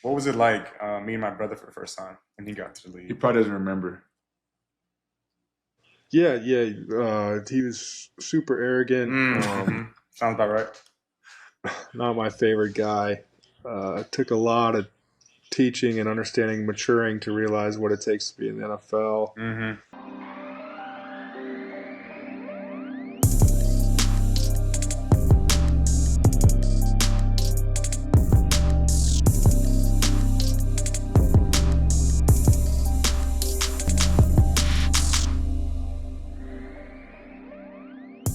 What was it like meeting my brother for the first time when he got to the He league? probably doesn't remember. Yeah, yeah. He was super arrogant. Sounds about right. Not my favorite guy. It took a lot of teaching and understanding, maturing to realize what it takes to be in the NFL. hmm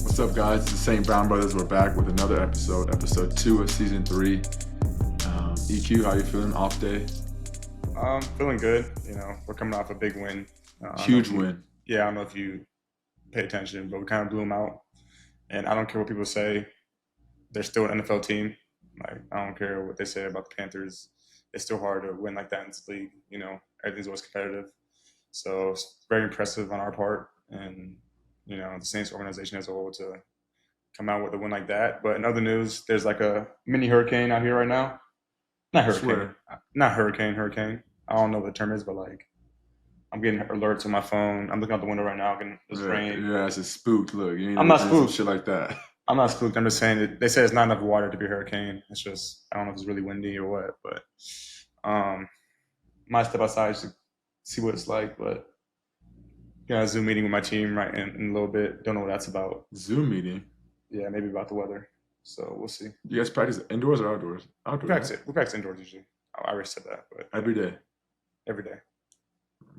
What's up, guys? It's the St. Brown Brothers. We're back with another episode 2 of season 3. EQ, how you feeling? Off day? Feeling good. We're coming off a big win. I don't know if Huge you, win. yeah, I don't know if you pay attention, but we kind of blew them out. And I don't care what people say. They're still an NFL team. Like I don't care what they say about the Panthers. It's still hard to win like that in this league. Everything's always competitive. So it's very impressive on our part, and the Saints organization as a whole to come out with a win like that. But in other news, there's like a mini hurricane out here right now. Not hurricane, Swear. not hurricane, hurricane. I don't know what the term is, but like I'm getting alerts on my phone. I'm looking out the window right now, and there's Yeah, rain. yeah, it's a spooked. Look, you ain't I'm not looking at some spooked. shit like that. I'm not spooked. I'm just saying that they say it's not enough water to be a hurricane. It's just I don't know if it's really windy or what, but might step outside to see what it's like. But got a Zoom meeting with my team right in a little bit. Don't know what that's about. Zoom meeting. Yeah, maybe about the weather. So we'll see. You guys practice indoors or outdoors? We Outdoors, practice right? it. We practice indoors usually. I already said that, but yeah, Every day. every day.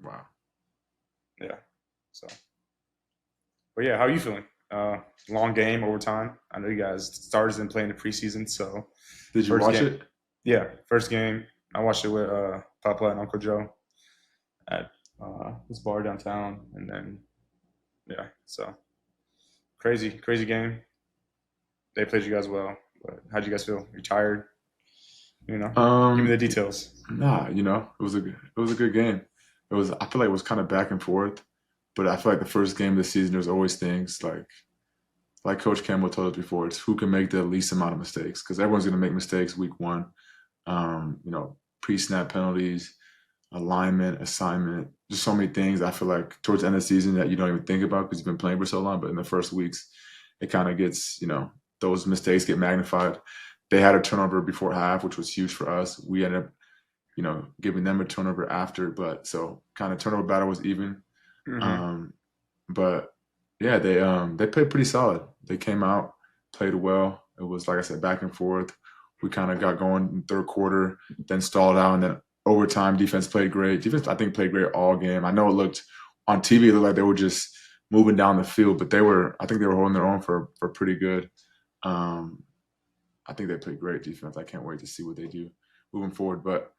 Wow. Yeah. So, but yeah, how are you feeling? Long game, overtime. I know you guys starters didn't play in the preseason, so Did you first watch game. it? Yeah, first game. I watched it with Papa and Uncle Joe at this bar downtown, and then yeah, so crazy, crazy game. They played you guys well, but how'd you guys feel? You tired? Give me the Um, details. nah, it was a good game. I feel like it was kind of back and forth, but I feel like the first game of the season there's always things like Coach Campbell told us before, it's who can make the least amount of mistakes because everyone's going to make mistakes week one. Pre-snap penalties, alignment, assignment, just so many things. I feel like towards the end of the season that you don't even think about because you've been playing for so long. But in the first weeks, it kind of gets, those mistakes get magnified. They had a turnover before half, which was huge for us. We ended up, giving them a turnover after, but so kind of turnover battle was even. hmm Um, but yeah, they played pretty solid. They came out, played well. It was like I said, back and forth. We kind of got going in third quarter, then stalled out, and then overtime defense played great. Defense I think played great all game. I know it looked on TV, it looked like they were just moving down the field, but I think they were holding their own for pretty good. Um, I think they played great defense. I can't wait to see what they do moving forward. But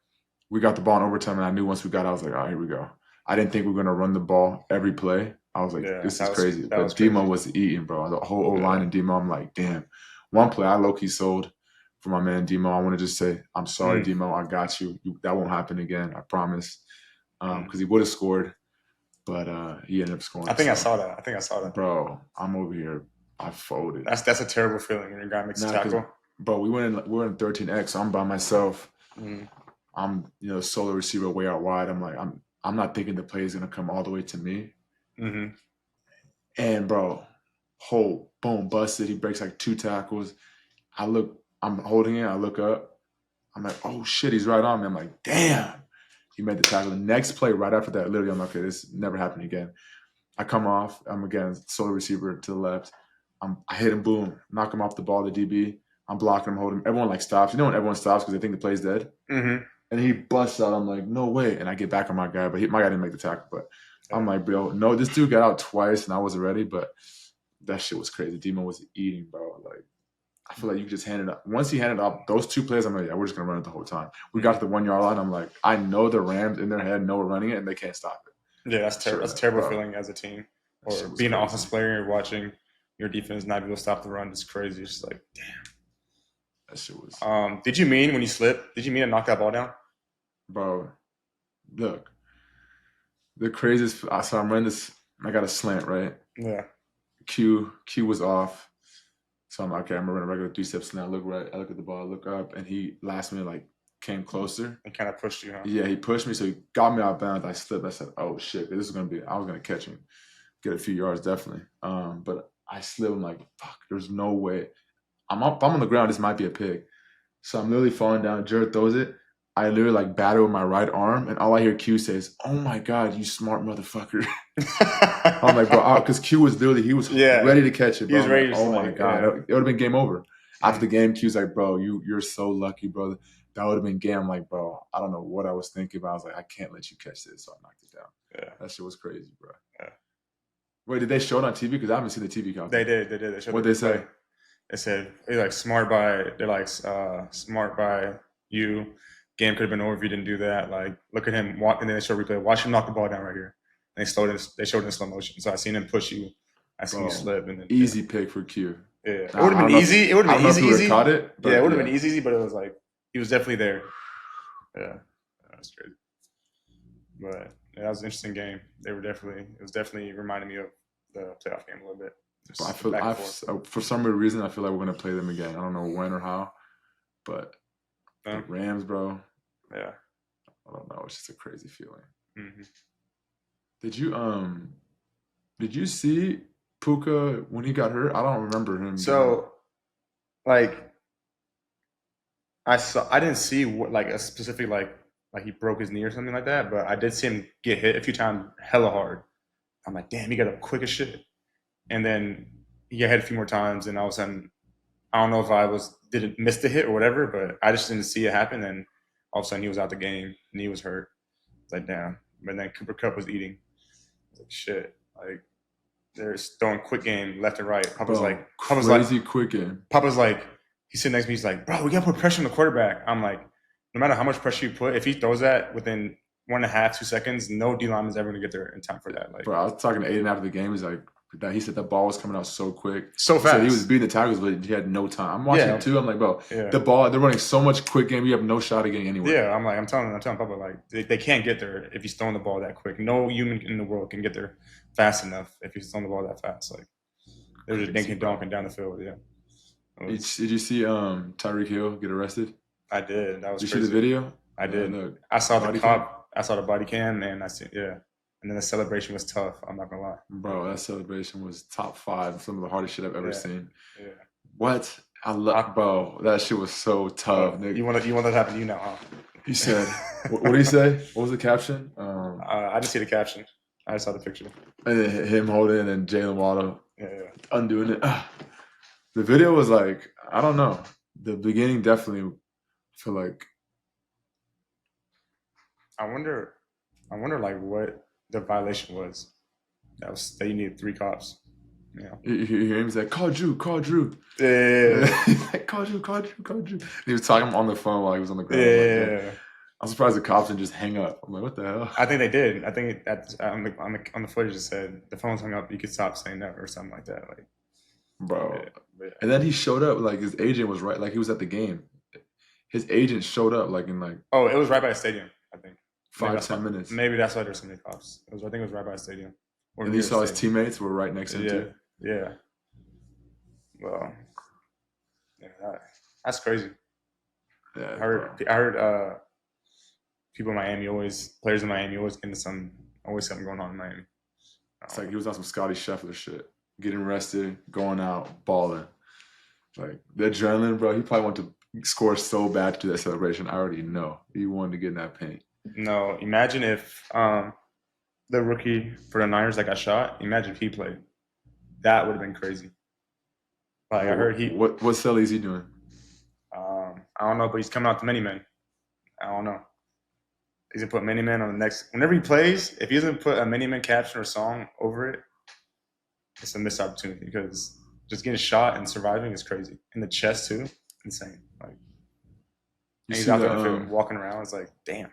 we got the ball in overtime, and I knew once we got it, I was like, all right, here we go. I didn't think we were going to run the ball every play. I was like, Yeah, this is crazy. that was But Demo crazy. was eating, bro. The whole O line Yeah. and Demo, I'm like, damn. One play, I low key sold for my man Demo. I want to just say, I'm sorry, Mm, Demo. I got you. That won't happen again. I promise. mm. Because he would have scored, but he ended up I scoring. think I So, saw that. I think I saw that. bro, I'm over here. I folded. That's a terrible feeling when your guy makes a Nah, because, tackle. bro, we were in 13X. So I'm by myself. Mm, I'm solo receiver way out wide. I'm like I'm not thinking the play is gonna come all the way to me. hmm And bro, whole boom busted. He breaks like two tackles. I'm holding it. I look up. I'm like, oh shit, he's right on me. I'm like, damn. He made the tackle. The next play right after that, literally, I'm like, okay, this never happened again. I come off. I'm again solo receiver to the left. I hit him, boom, knock him off the ball. The DB. I'm blocking him, holding him. Everyone like stops. You know when everyone stops because they think the play's dead. hmm And he busts out. I'm like, no way. And I get back on my guy, but my guy didn't make the tackle. But I'm Yeah. like, bro, no, this dude got out twice and I wasn't ready. But that shit was crazy. Demo was eating, bro. Like, I feel like you just handed up. Once he handed up those two plays, I'm like, yeah, we're just going to run it the whole time. We got to Mm. the 1 yard line. I'm like, I know the Rams in their head know we're running it and they can't stop it. Yeah, that's That shit terrible. was, That's a terrible bro, feeling as a team, that or shit was being an crazy. offense player and watching your defense not be able to stop the run. It's crazy. It's just like, That shit was, did you mean when you slipped? Did you mean to knock that ball down? bro, look, the craziest. So I'm running this, I got a slant, right? Yeah. Q was off. So I'm like, okay, I'm gonna run a regular 3 steps now. I look right, I look at the ball, I look up, and he last minute like came closer. He kind of pushed you, huh? Yeah, he pushed me, so he got me out of bounds. I slipped. I said, "Oh shit, this is gonna be." I was gonna catch him, get a few yards definitely. But I slipped. I'm like, "Fuck, there's no way." I'm up. I'm on the ground. This might be a pick. So I'm literally falling down. Jared throws it. I literally like batter with my right arm, and all I hear Q say is, "Oh my god, you smart motherfucker!" I'm like, bro, because Q was literally he was Yeah. ready to catch it. He Bro. was I'm ready like, to oh my like, god, yeah. it would have been game over. After the game, Q's like, bro, you're so lucky, brother. That would have been game. I'm like, bro, I don't know what I was thinking, but I was like, I can't let you catch this, so I knocked it down. Yeah. That shit was crazy, bro. Yeah. Wait, did they show it on TV? Because I haven't seen the TV copy. They did. They showed What'd the they say? replay. They said they're like smart by you. Game could have been over if you didn't do that. Like, look at him walk, and then they showed replay. Watch him knock the ball down right here. And they showed it in slow motion. So I seen him push you. I seen you slip, and then easy pick for Q. Yeah, it would have been easy. It would have been easy. Caught it. Yeah, it would have been easy, but it was like he was definitely there. Yeah, that's crazy. But yeah, that was an interesting game. It was definitely reminding me of the playoff game a little bit. I feel for some weird reason I feel like we're gonna play them again. I don't know when or how, but the Rams, bro. Yeah, I don't know. It's just a crazy feeling. Mm-hmm. Did you see Puka when he got hurt? I don't remember him. So, like, I didn't see what like a specific like he broke his knee or something like that, but I did see him get hit a few times, hella hard. I'm like, damn, he got up quick as shit. And then he got hit a few more times, and all of a sudden, I don't know if I didn't miss the hit or whatever, but I just didn't see it happen. And all of a sudden, he was out the game, knee was hurt. It's like, damn. But then Cooper Kupp was eating. Like, shit. Like, they're throwing quick game left and right. Papa's like, quick game. Papa's like, he's sitting next to me. He's like, bro, we got to put pressure on the quarterback. I'm like, no matter how much pressure you put, if he throws that within 1.5, 2 seconds, no D lineman's ever going to get there in time for that. Like, bro, I was talking to Aiden after the game. He's like, he said the ball was coming out so quick. So fast. He was beating the tackles, but he had no time. I'm watching it too. I'm like, bro, the ball, they're running so much quick game. You have no shot of getting anywhere. Yeah, I'm telling Papa, like, they can't get there if he's throwing the ball that quick. No human in the world can get there fast enough if he's throwing the ball that fast. Like, they're just dinking donking down the field. Yeah. Did you see Tyreek Hill get arrested? I did. That was Did you crazy. see the video? I did. I saw the cop. I saw the body cam, and and then the celebration was tough. I'm not gonna lie. Bro, that celebration was top 5. Some of the hardest shit I've ever seen. Yeah. What? Bro, that shit was so tough. You want that to happen to you now, huh? He said, what did he say? What was the caption? I didn't see the caption. I just saw the picture. And then him holding it and Jalen Waddle undoing it. The video was like, I don't know. The beginning definitely feel like. I wonder like what the violation was. That you needed 3 cops. Yeah. You hear him? He's like, call Drew. Yeah. He's like, call Drew. He was talking on the phone while he was on the ground. Yeah. I'm surprised the cops didn't just hang up. I'm like, what the hell? I think they did. I think on the footage it said the phone's hung up. You could stop saying that or something like that. Like, bro. Yeah. And then he showed up like his agent was right. Like he was at the game. His agent showed up like in like. Oh, it was right by the stadium. I think 5-10 minutes. Maybe that's why there's so many cops. I think it was right by the stadium. And he saw his teammates were right next to him too. Yeah. Well, yeah, that's crazy. Yeah. I heard players in Miami always getting something going on in Miami. It's like he was on some Scotty Scheffler shit. Getting arrested, going out, balling. Like the adrenaline, bro. He probably wanted to score so bad to do that celebration. I already know. He wanted to get in that paint. No, imagine if the rookie for the Niners that got shot, imagine if he played. That would have been crazy. Like I heard he. What celly is he doing? I don't know, but he's coming out to Many Men. I don't know. He's gonna put Many Men on the next. Whenever he plays, if he doesn't put a Many Men caption or song over it, it's a missed opportunity because just getting shot and surviving is crazy. In the chest too, insane. Like he's out there on the field walking around. It's like, damn.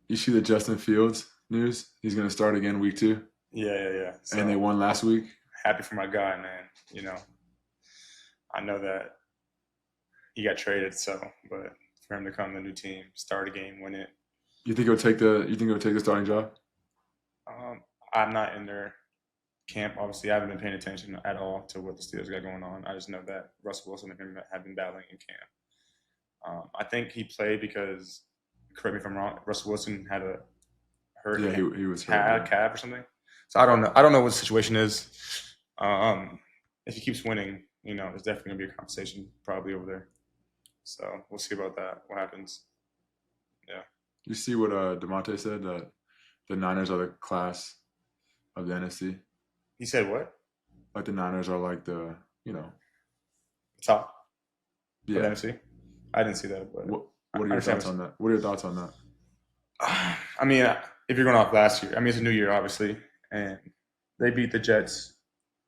You see the Justin Fields news? He's gonna start again week 2. Yeah. So, and they won last week. Happy for my guy, man. You know, I know that he got traded, but for him to come to the new team, start a game, win it. You think he'll take the starting job? I'm not in their camp. Obviously, I haven't been paying attention at all to what the Steelers got going on. I just know that Russell Wilson and him have been battling in camp. I think he played because, correct me if I'm wrong, Russell Wilson had a hurt Yeah, he was hurt. calf or something. So I don't know. I don't know what the situation is. If he keeps winning, there's definitely gonna be a conversation probably over there. So we'll see about that. What happens? Yeah. You see what DeMonte said, that the Niners are the class of the NFC. He said what? Like the Niners are like the Top of the yeah. NFC. I didn't see that, but What I are your understand thoughts on that? What are your thoughts on that? I mean, if you're going off last year, I mean, it's a new year, obviously, and they beat the Jets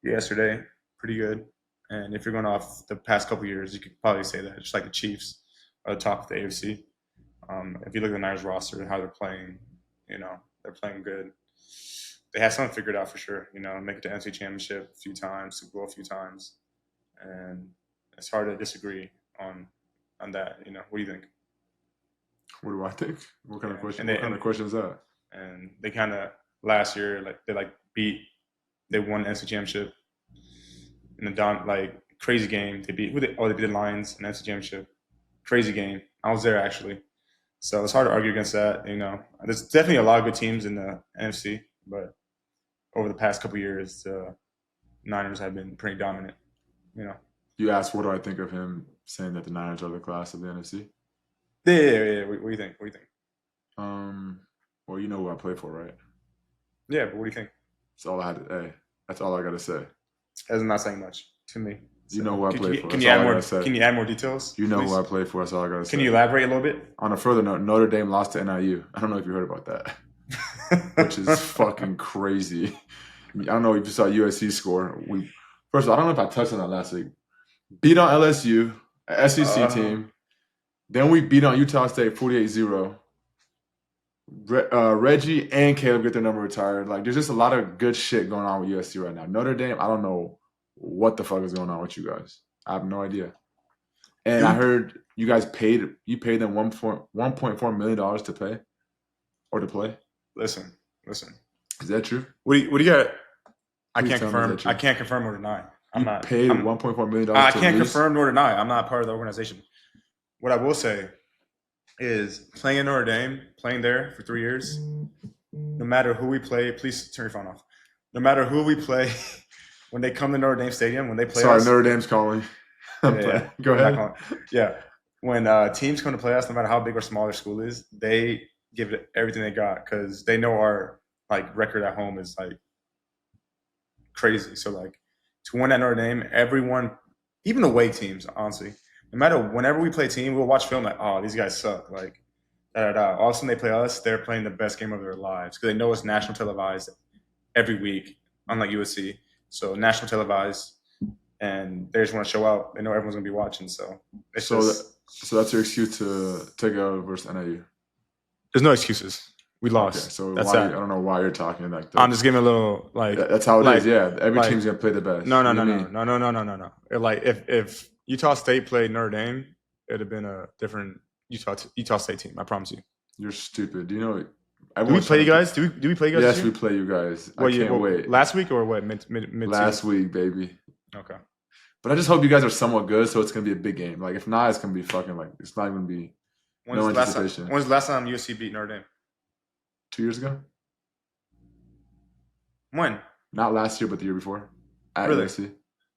yesterday, pretty good. And if you're going off the past couple years, you could probably say that just like the Chiefs are the top of the AFC. If you look at the Niners roster and how they're playing, they're playing good. They have something figured out for sure. Make it to NFC Championship a few times, Super Bowl a few times, and it's hard to disagree on that. What do you think? What do I think? What kind of question? And What kind of question is that? And they kind of last year they won the NFC Championship in the crazy game. They beat they beat the Lions in the NFC Championship. Crazy game. I was there actually, so it's hard to argue against that. There's definitely a lot of good teams in the NFC, but over the past couple of years, the Niners have been pretty dominant. You asked, what do I think of him saying that the Niners are the class of the NFC? Yeah. What do you think? Well, you know who I play for, right? Yeah, but what do you think? That's all I had to. Hey, that's all I got to say. That's not saying much to me. You know who I play for. Can That's you all add I more? gotta say. Can you add more details? You know please? who I play for. That's all I got to say. Can you elaborate a little bit? On a further note, Notre Dame lost to NIU. I don't know if you heard about that, which is fucking crazy. I don't know if you saw USC score. First of all, I don't know if I touched on that last week. Beat on LSU, a SEC team. Then we beat on Utah State 48-0. Reggie and Caleb get their number retired. Like, there's just a lot of good shit going on with USC right now. Notre Dame, I don't know what the fuck is going on with you guys. I have no idea. And I heard you guys paid them $1.4 million to pay or to play. Listen. Is that true? What do you got? I Please can't tell me, is confirm. that true? I can't confirm or deny. I'm not paid I'm, $1.4 million. I to can't lose? confirm nor deny. I'm not part of the organization. What I will say is playing in Notre Dame, playing there for 3 years, no matter who we play, please turn your phone off. No matter who we play, when they come to Notre Dame Stadium, when they play Sorry, us. Notre Dame's calling. Yeah. Go ahead. Yeah. When teams come to play us, no matter how big or small their school is, they give it everything they got because they know our record at home is crazy. So to win at Notre Dame, everyone, even away teams, honestly, no matter whenever we play a team, we'll watch film oh, these guys suck. All of a sudden they play us, they're playing the best game of their lives because they know it's national televised every week, unlike USC. So national televised, and they just want to show out. They know everyone's gonna be watching. So so that's your excuse to take out versus NIU. There's no excuses. We lost. Okay, so that's I don't know why you're talking like that. I'm just giving a little that's how it is. Yeah, every team's gonna play the best. No. If Utah State played Notre Dame, it'd have been a different Utah State team. I promise you. You're stupid. Do you know? Do we play you guys? Do we play you guys? Yes, we play you guys. I can't wait. Last week or what? Mid last week, baby. Okay. But I just hope you guys are somewhat good, so it's gonna be a big game. If not, it's gonna be fucking it's not gonna be. When's the last time USC beat Notre Dame? 2 years ago. When? Not last year, but the year before. At really? USC.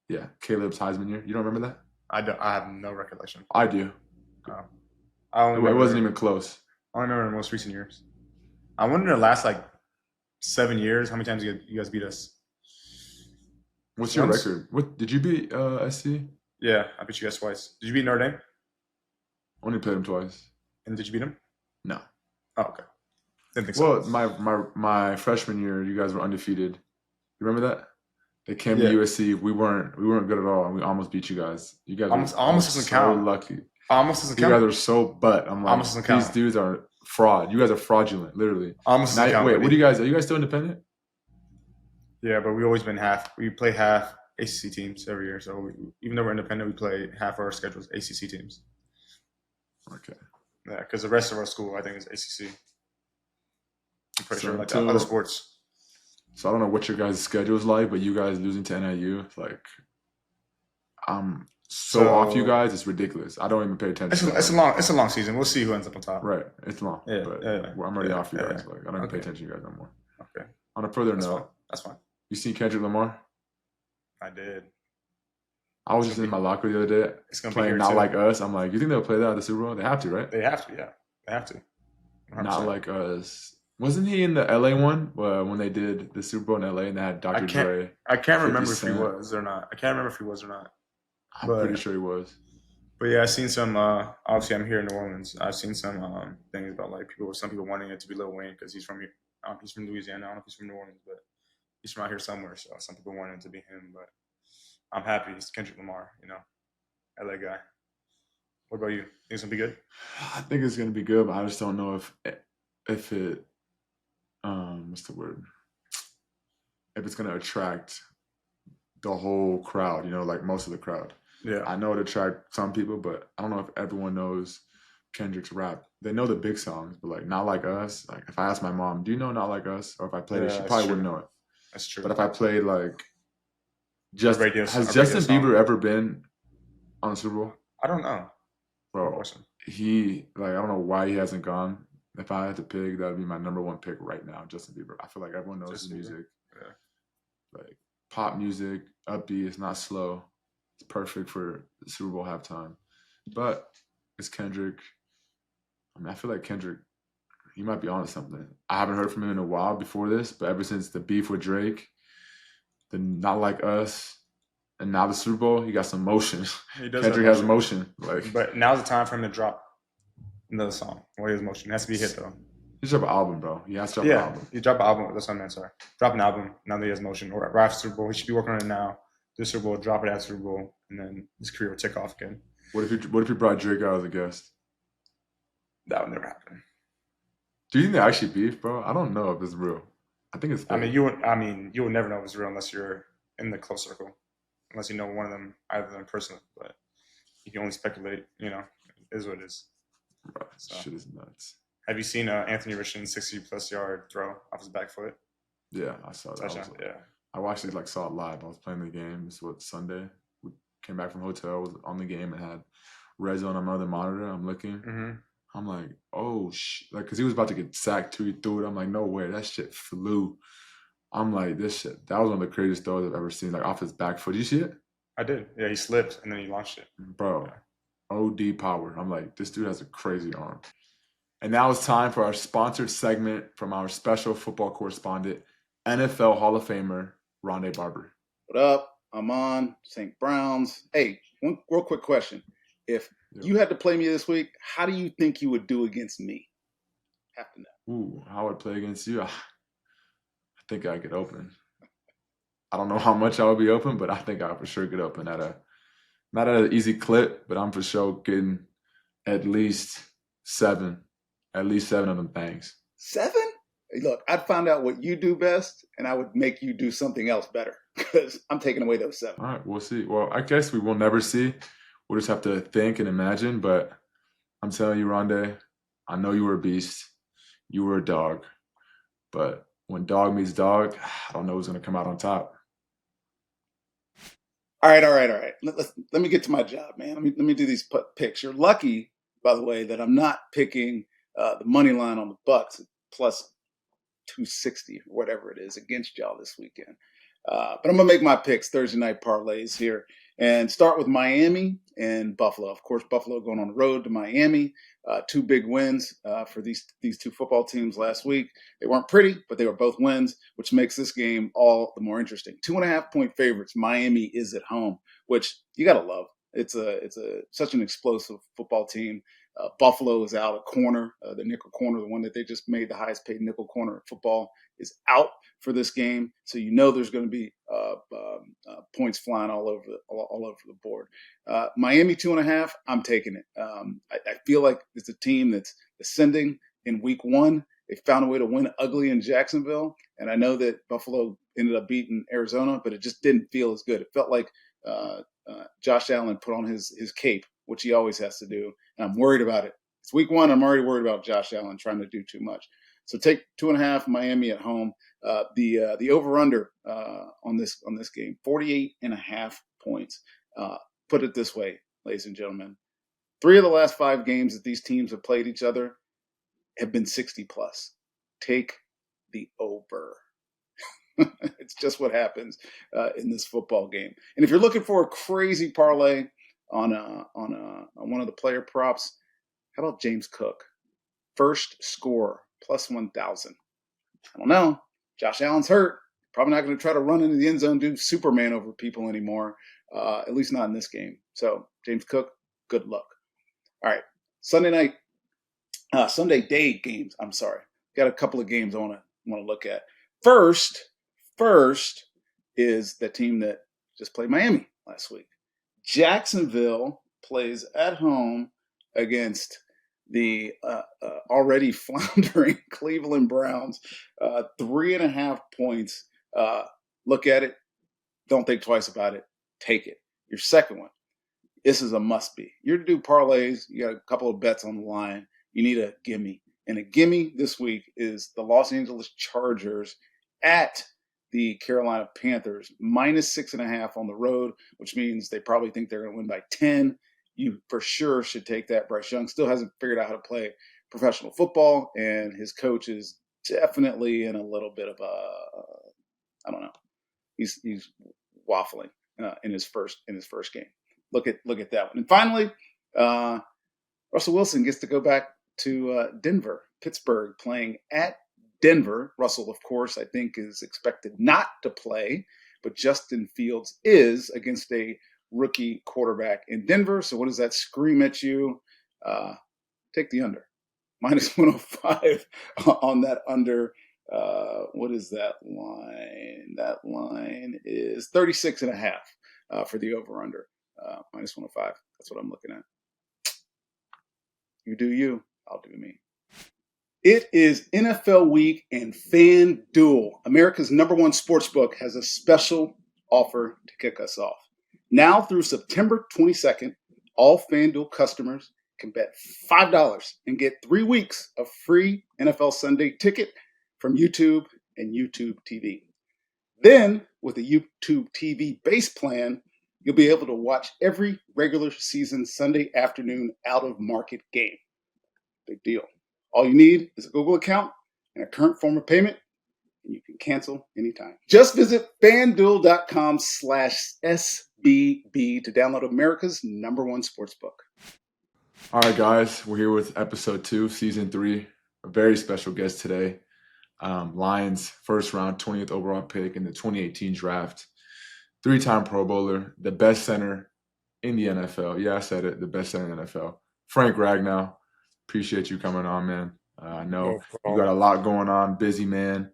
Yeah, Caleb's Heisman year. You don't remember that? I have no recollection. I do. It wasn't even close. I only remember the most recent years. I wonder in the last 7 years, how many times you guys beat us? What's your record? What did you beat SC? Yeah, I beat you guys twice. Did you beat Notre Dame? Only played him twice. And did you beat him? No. Oh, okay. Didn't think so. Well, my freshman year, you guys were undefeated. You remember that? They came to USC. We weren't good at all, and we almost beat you guys. You guys almost doesn't count. Lucky. Almost doesn't count. You guys are so butt. I'm like, almost doesn't count. These dudes are fraud. You guys are fraudulent, literally. Almost doesn't count. Wait, what do you guys? Are you guys still independent? Yeah, but we've always been half. We play half ACC teams every year. So even though we're independent, we play half our schedules ACC teams. Okay. Yeah, because the rest of our school, I think, is ACC. I'm pretty sure, other sports. So I don't know what your guys' schedule is like, but you guys losing to NIU, so off you guys, it's ridiculous. I don't even pay attention. It's a long season. We'll see who ends up on top. Right, it's long, but I'm already off you guys. Like I don't even pay attention to you guys no more. Okay. On a further note, that's fine. You seen Kendrick Lamar? I did. I was just in my locker the other day playing Not Like Us. I'm like, you think they'll play that at the Super Bowl? They have to, right? They have to, yeah. They have to. 100%. Not Like Us. Wasn't he in the LA one when they did the Super Bowl in LA and they had Dr. Dre? I can't remember if he was or not. I'm pretty sure he was. But yeah, I've seen some. Obviously, I'm here in New Orleans. I've seen some things about like some people wanting it to be Lil Wayne because he's from here. He's from Louisiana. I don't know if he's from New Orleans, but he's from out here somewhere. So some people wanted it to be him, but I'm happy. It's Kendrick Lamar, LA guy. What about you? Think it's gonna be good? I think it's gonna be good, but I just don't know if it what's the word? If it's gonna attract the whole crowd, like most of the crowd. Yeah. I know it attracts some people, but I don't know if everyone knows Kendrick's rap. They know the big songs, but like Not Like Us. Like if I asked my mom, "Do you know Not Like Us?" or if I played it, she probably wouldn't know it. That's true. But if I played like has Justin Bieber ever been on the Super Bowl? I don't know. Bro, I don't know why he hasn't gone. If I had to pick, that would be my number one pick right now, Justin Bieber. I feel like everyone knows his music. Yeah. Like pop music, upbeat, it's not slow. It's perfect for the Super Bowl halftime. But it's Kendrick. I mean, I feel like Kendrick, he might be onto something. I haven't heard from him in a while before this, but ever since the beef with Drake, the Not Like Us, and now the Super Bowl, he got some motion. Kendrick has motion. But now's the time for him to drop another song. What is motion? It has to be a hit, though. He should drop an album, bro. He has to drop an album. He dropped an album. That's what I meant, sorry. Drop an album now that he has motion. Or right after Super Bowl. He should be working on it now. The Super Bowl, drop it at Super Bowl, and then his career will take off again. What if he brought Drake out as a guest? That would never happen. Do you think they actually beef, bro? I don't know if it's real. I think it's fake. You would never know if it's real unless you're in the close circle. Unless you know one of them, either in person, but you can only speculate. It is what it is. Bro, shit is nuts. Have you seen Anthony Richardson 60+ yard throw off his back foot? Yeah, I saw that. I actually saw it live. I was playing the game. This was Sunday. We came back from the hotel, was on the game, and had red zone on my other monitor. I'm looking. Mm-hmm. I'm like, oh shit! because he was about to get sacked too. He threw it. I'm like, no way, that shit flew. I'm like, this shit. That was one of the craziest throws I've ever seen. Off his back foot. Did you see it? I did. Yeah, he slipped and then he launched it. Bro, OD power. I'm like, this dude has a crazy arm. And now it's time for our sponsored segment from our special football correspondent, NFL Hall of Famer, Ronde Barber. What up? Amon, St. Browns. Hey, one real quick question. If you had to play me this week, how do you think you would do against me? Have to know. Ooh, how would I play against you? I think I'd get open. I don't know how much I would be open, but I think I for sure get open not at an easy clip, but I'm for sure getting at least seven of them things. 7? Hey, look, I'd find out what you do best, and I would make you do something else better because I'm taking away those 7. All right, we'll see. Well, I guess we will never see. We'll just have to think and imagine, but I'm telling you, Ronde, I know you were a beast. You were a dog. But when dog meets dog, I don't know who's going to come out on top. All right. Let me get to my job, man. Let me do these picks. You're lucky, by the way, that I'm not picking the money line on the Bucs plus 260 or whatever it is against y'all this weekend. But I'm going to make my picks, Thursday night parlays here, and start with Miami and Buffalo. Of course, Buffalo going on the road to Miami. 2 big wins for these 2 football teams last week. They weren't pretty, but they were both wins, which makes this game all the more interesting. 2.5-point favorites. Miami is at home, which you got to love. It's such an explosive football team. Buffalo is out at corner, the nickel corner, the one that they just made the highest paid nickel corner in football, is out for this game. So there's going to be points flying all over the board. Miami 2.5, I'm taking it. I feel like it's a team that's ascending in week 1. They found a way to win ugly in Jacksonville, and I know that Buffalo ended up beating Arizona, but it just didn't feel as good. It felt like Josh Allen put on his cape, which he always has to do, and I'm worried about it. It's week 1. I'm already worried about Josh Allen trying to do too much. So take 2.5 Miami at home. The over/under on this game, 48.5 points. put it this way, ladies and gentlemen. 3 of the last 5 games that these teams have played each other have been 60 plus. Take the over. It's just what happens in this football game. And if you're looking for a crazy parlay on one of the player props, how about James Cook? First score plus 1,000. I don't know. Josh Allen's hurt. Probably not going to try to run into the end zone, do Superman over people anymore. At least not in this game. So James Cook, good luck. All right, Sunday day games. I'm sorry, got a couple of games I want to look at. First is the team that just played Miami last week. Jacksonville plays at home against the already floundering Cleveland Browns. 3.5 points. Look at it. Don't think twice about it. Take it. Your second one. This is a must-be. You're to do parlays. You got a couple of bets on the line. You need a gimme. And a gimme this week is the Los Angeles Chargers at the Carolina Panthers, -6.5 on the road, which means they probably think they're going to win by 10. You for sure should take that. Bryce Young still hasn't figured out how to play professional football, and his coach is definitely in a little bit of I don't know. He's waffling in his first game. Look at that one. And finally, Russell Wilson gets to go back to Denver, Pittsburgh, playing at Denver. Russell, of course, I think is expected not to play, but Justin Fields is against a rookie quarterback in Denver. So what does that scream at you? Take the under. -105 on that under. What is that line? That line is 36.5 for the over-under. -105. That's what I'm looking at. You do you. I'll do me. It is NFL week, and FanDuel, America's #1 sportsbook, has a special offer to kick us off. Now through September 22nd, all FanDuel customers can bet $5 and get 3 weeks of free NFL Sunday ticket from YouTube and YouTube TV. Then, with a YouTube TV base plan, you'll be able to watch every regular season Sunday afternoon out-of-market game. Big deal. All you need is a Google account and a current form of payment, and you can cancel anytime. Just visit FanDuel.com/SBB to download America's #1 sportsbook. All right, guys, we're here with episode 2, season 3. A very special guest today. Lions first round, 20th overall pick in the 2018 draft. 3-time Pro Bowler, the best center in the NFL. Yeah, I said it, the best center in the NFL. Frank Ragnow, appreciate you coming on, man. I know you got a lot going on, busy man,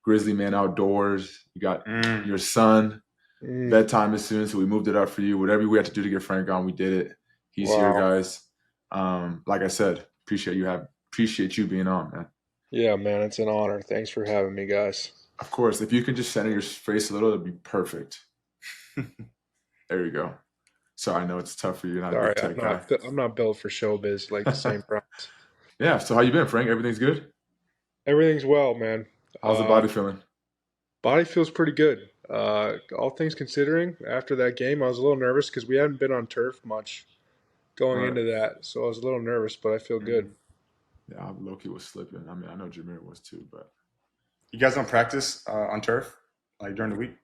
Grizzly man outdoors. You got your son. Bedtime is soon, so we moved it up for you. Whatever we had to do to get Frank on, we did it. He's here, guys. Like I said, appreciate you being on, man. Yeah, man, it's an honor. Thanks for having me, guys. Of course, if you could just center your face a little, it'd be perfect. There you go. Sorry, I know it's tough for you. Sorry, I'm not built for showbiz like the same props. Yeah, so how you been, Frank? Everything's good? Everything's well, man. How's the body feeling? Body feels pretty good. All things considering, after that game, I was a little nervous because we hadn't been on turf much going into that. So I was a little nervous, but I feel good. Yeah, Loki was slipping. I mean, I know Jameer was too, but. You guys don't practice on turf, like during the week?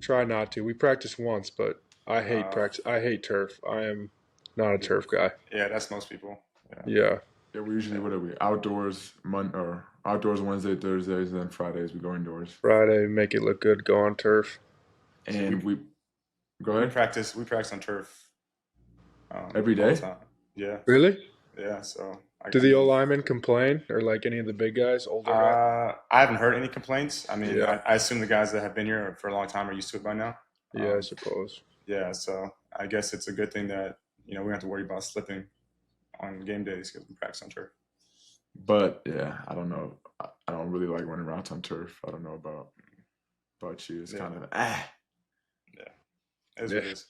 Try not to. We practice once, but I hate practice. I hate turf. I am not a turf guy. Yeah, that's most people. Yeah. Yeah, we usually, what are we? Outdoors Wednesday, Thursdays, and then Fridays we go indoors. Friday, make it look good, go on turf. And we go ahead. We practice on turf. Every day? Yeah. Really? Yeah, so. Do the O-linemen complain, or like any of the big guys, older guys? I haven't heard any complaints. I mean, I assume the guys that have been here for a long time are used to it by now. Yeah, I suppose. Yeah, so I guess it's a good thing that, we don't have to worry about slipping on game days because we practice on turf. But, yeah, I don't know. I don't really like running around on turf. I don't know about you. It's kind of, Yeah, it is what it is.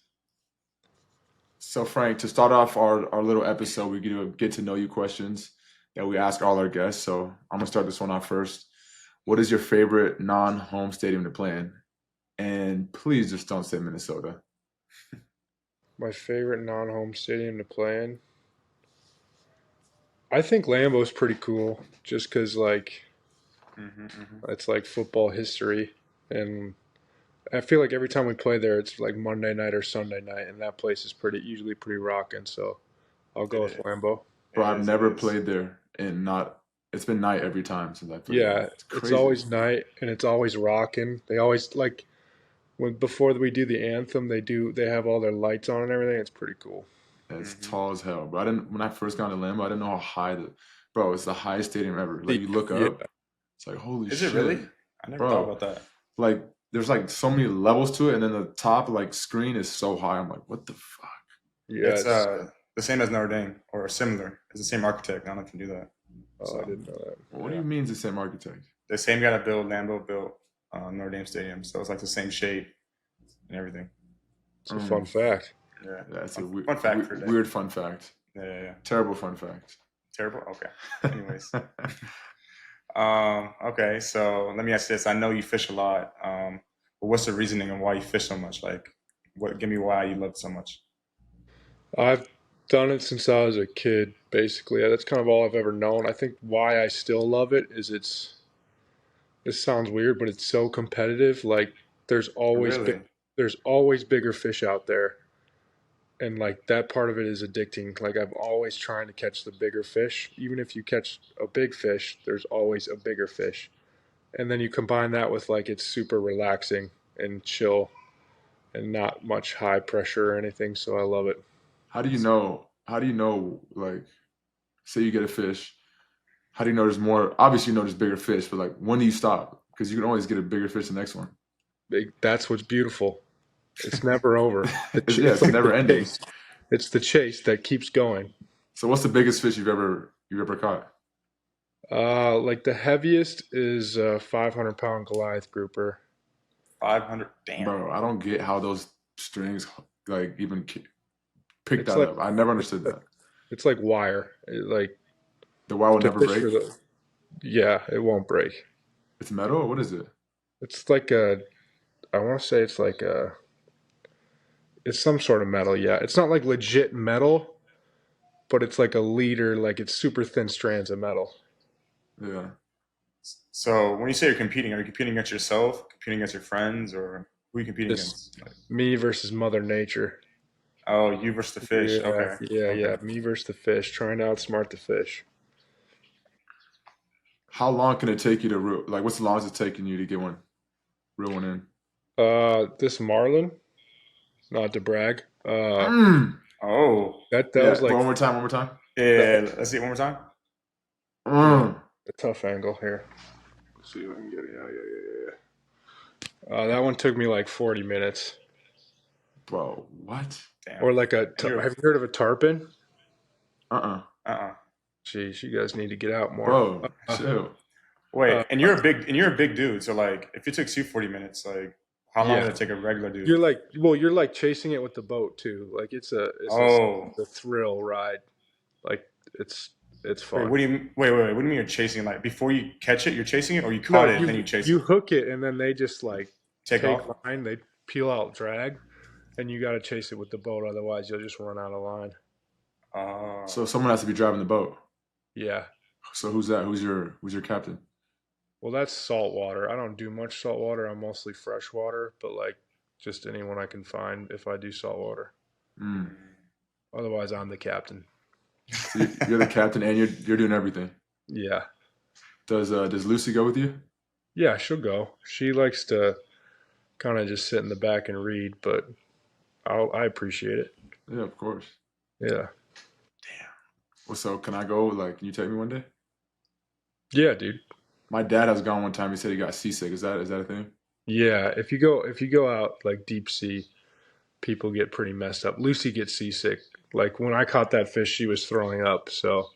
So, Frank, to start off our little episode, we do get to know you questions that we ask all our guests. So I'm going to start this one off first. What is your favorite non-home stadium to play in? And please just don't say Minnesota. My favorite non-home stadium to play in. I think Lambeau's pretty cool, just because like it's like football history, and I feel like every time we play there, it's like Monday night or Sunday night, and that place is usually pretty rocking. So I'll go It with is. Lambeau. Bro, It I've is. It never is. played there, and not. It's been night every time since I played there. Yeah, It's it's crazy. always night, and it's always rocking. They always like when before we do the anthem, they have all their lights on and everything. It's pretty cool. It's Mm-hmm. tall as hell, bro. I didn't when I first got to Lambeau, I didn't know how high the bro. It's the highest stadium ever. Like you look Yeah, up, it's like holy Is shit, it really? I never thought bro. about that. Like there's like so many levels to it, and then the top like screen is so high. I'm like, what the fuck? yeah. It's It's the same as Notre Dame or similar. It's the same architect. I don't know if you can do that. oh, I So didn't know that. What do yeah, you mean it's the same architect? the same guy that built Lambeau built Notre Dame Stadium. So it's like the same shape and everything. It's a fun fact. Yeah. That's a Fun fact for today. weird fun fact. Yeah. Terrible fun fact. Terrible. Okay. Anyways. Okay. So let me ask you this. I know you fish a lot. But what's the reasoning on why you fish so much? Like, what? Give me why you love it so much. I've done it since I was a kid, basically. That's kind of all I've ever known. I think why I still love it is this sounds weird, but it's so competitive. Like there's always Really? there's always bigger fish out there. And like that part of it is addicting. Like I'm always trying to catch the bigger fish. Even if you catch a big fish, there's always a bigger fish. And then you combine that with like it's super relaxing and chill and not much high pressure or anything, so I love it. How do you know? How do you know? Like, say you get a fish. How do you know there's more? Obviously, you know there's bigger fish, but like, when do you stop? Because you can always get a bigger fish the next one. That's what's beautiful. It's never over. Yeah, It's it's like never the ending. chase. It's the chase that keeps going. So, what's the biggest fish you've ever caught? Like the heaviest is a 500-pound Goliath grouper. 500. Damn. Bro, I don't get how those strings like even pick It's that like up. I never it's understood like, that. it's like wire. Like The wire will to never fish break. for the yeah, it won't break. It's metal. Or what is it? It's like a I want to say it's some sort of metal. Yeah, it's not like legit metal, but it's like a leader. Like it's super thin strands of metal. Yeah. So when you say you're competing, are you competing against yourself, competing against your friends, or who are you competing Just against? Like, me versus Mother Nature. oh, you versus the fish. Yeah, Okay. yeah, Okay. yeah. Me versus the fish, trying to outsmart the fish. How long can it take you to like? What's the longest it's taking you to get one real one in? This marlin, not to brag. Mm. Oh. That Yeah, was but like one more time. One more time. that Yeah. Let's see it one more time. yeah, Mm. a tough angle here. Let's see if I can get it. Yeah. That one took me like 40 minutes. Bro, what? Damn. Or like And you're have you heard of a tarpon? Uh-uh. uh-uh. Jeez, you guys need to get out more. Bro, Uh, chill. uh, Wait, and you're a big dude. So like, if it took you 40 minutes, like, how long yeah, would it take a regular dude? you're like chasing it with the boat too. Like Oh. it's a thrill ride. Like it's it's Wait, fun. what do you What do you mean you're chasing? Like before you catch it, you're chasing it, or you No, caught it and then you chase you it? hook it and then they just like Take take off? line, they peel out drag, and you got to chase it with the boat. Otherwise, you'll just run out of line. So Oh. someone has to be driving the boat. Yeah. So who's that? Who's your captain? Well, that's saltwater. I don't do much saltwater. I'm mostly freshwater, but like just anyone I can find if I do saltwater. Mm. Otherwise, I'm the captain. So you're the captain and you're doing everything. Yeah. Does Lucy go with you? Yeah, she'll go. She likes to kind of just sit in the back and read, but I appreciate it. Yeah, of course. Yeah. Well, so can I go? Like, can you take me one day? Yeah, dude. My dad has gone one time. He said he got seasick. Is that a thing? Yeah, if you go out like deep sea, people get pretty messed up. Lucy gets seasick. Like when I caught that fish, she was throwing up. So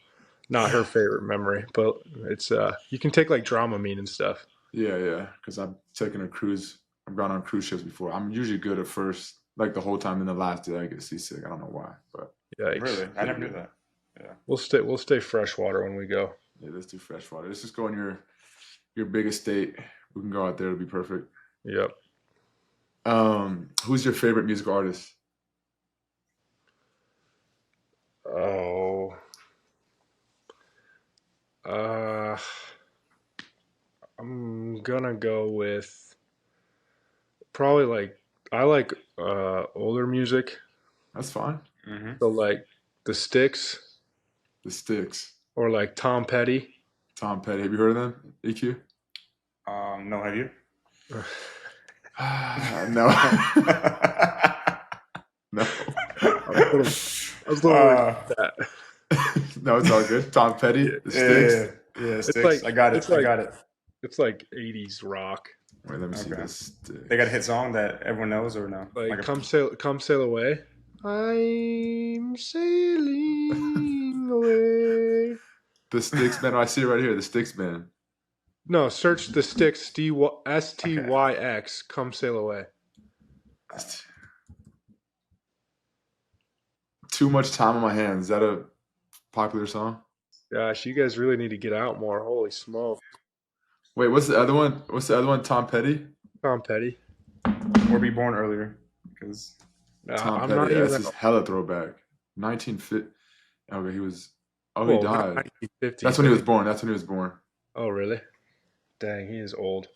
not her favorite memory, but it's you can take like Dramamine and stuff. Yeah, yeah. Because I've taken a cruise. I've gone on cruise ships before. I'm usually good at first, like the whole time. And the last day I get seasick. I don't know why, but Yikes. Really? I never knew that. Yeah. We'll stay freshwater when we go. yeah, let's do freshwater. Let's just go in your biggest state. We can go out there. It'll be perfect. Yep. Who's your favorite musical artist? Oh. I'm gonna go with probably like I like older music. That's fine. Mm-hmm. So like the Sticks The Sticks. or like Tom Petty. Tom Petty. Have you heard of them? EQ? No, have you? No. No. I was a little worried about that. No, it's all good. Tom Petty, Yeah. The Sticks. Yeah, It's Sticks. like I got it. it's I like got it. it's like 80s rock. Wait, let me see Okay. The Sticks. They got a hit song that everyone knows or no? Like a, come sail away. I'm sailing away. The Sticks Band. Oh, I see it right here. The Sticks Band. No, search the Sticks STYX. Come sail away. Too Much Time on My Hands. Is that a popular song? Gosh, you guys really need to get out more. Holy smoke. Wait, what's the other one? What's the other one? Tom Petty? Tom Petty. or Be Born Earlier. Because Tom I'm Petty. not Yeah, even. this is hella throwback. 1950. Okay, he was. Oh, Whoa, he died. 1950s. That's when he was born. That's when he was born. Oh, really? Dang, he is old.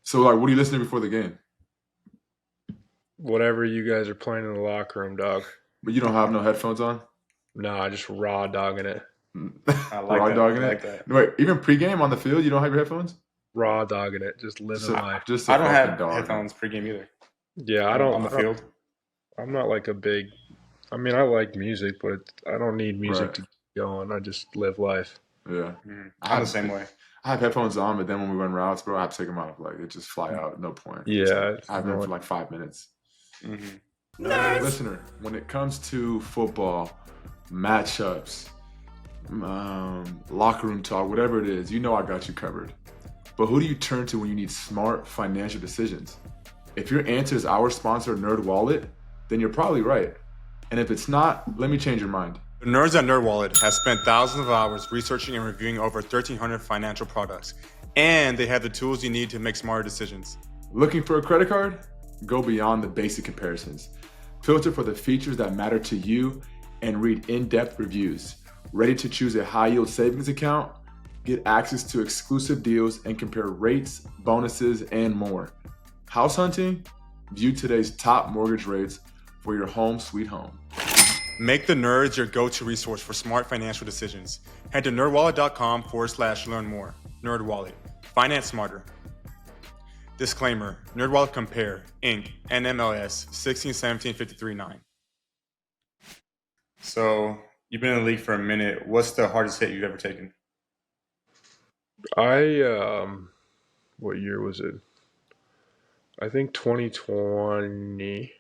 So, like, what are you listening to before the game? Whatever you guys are playing in the locker room, dog. But you don't have no headphones on? No, I just raw dogging it. I like Raw that. dogging I it? like that. Wait, even pregame on the field, you don't have your headphones? Raw dogging it. Just living life. Just I don't have fucking dog. headphones pregame either. Yeah, On the field. I'm not like a big. I mean, I like music, but I don't need music Right. to get going. I just live life. Yeah. I'm the same way. I have headphones on, but then when we run routes, bro, I have to take them off. Like, it just fly out. No point. Yeah, I have them for like 5 minutes. Mm-hmm. Listener, when it comes to football, matchups, locker room talk, whatever it is, you know I got you covered. But who do you turn to when you need smart financial decisions? If your answer is our sponsor, NerdWallet, then you're probably right. And if it's not, let me change your mind. The nerds at NerdWallet have spent thousands of hours researching and reviewing over 1,300 financial products, and they have the tools you need to make smarter decisions. Looking for a credit card? Go beyond the basic comparisons. Filter for the features that matter to you and read in-depth reviews. Ready to choose a high-yield savings account? Get access to exclusive deals and compare rates, bonuses, and more. House hunting? View today's top mortgage rates for your home sweet home. Make the nerds your go-to resource for smart financial decisions. Head to nerdwallet.com/learn more. NerdWallet. Finance smarter. Disclaimer. NerdWallet Compare, Inc., NMLS 1617-53-9. So, you've been in the league for a minute. What's the hardest hit you've ever taken? What year was it? I think 2020.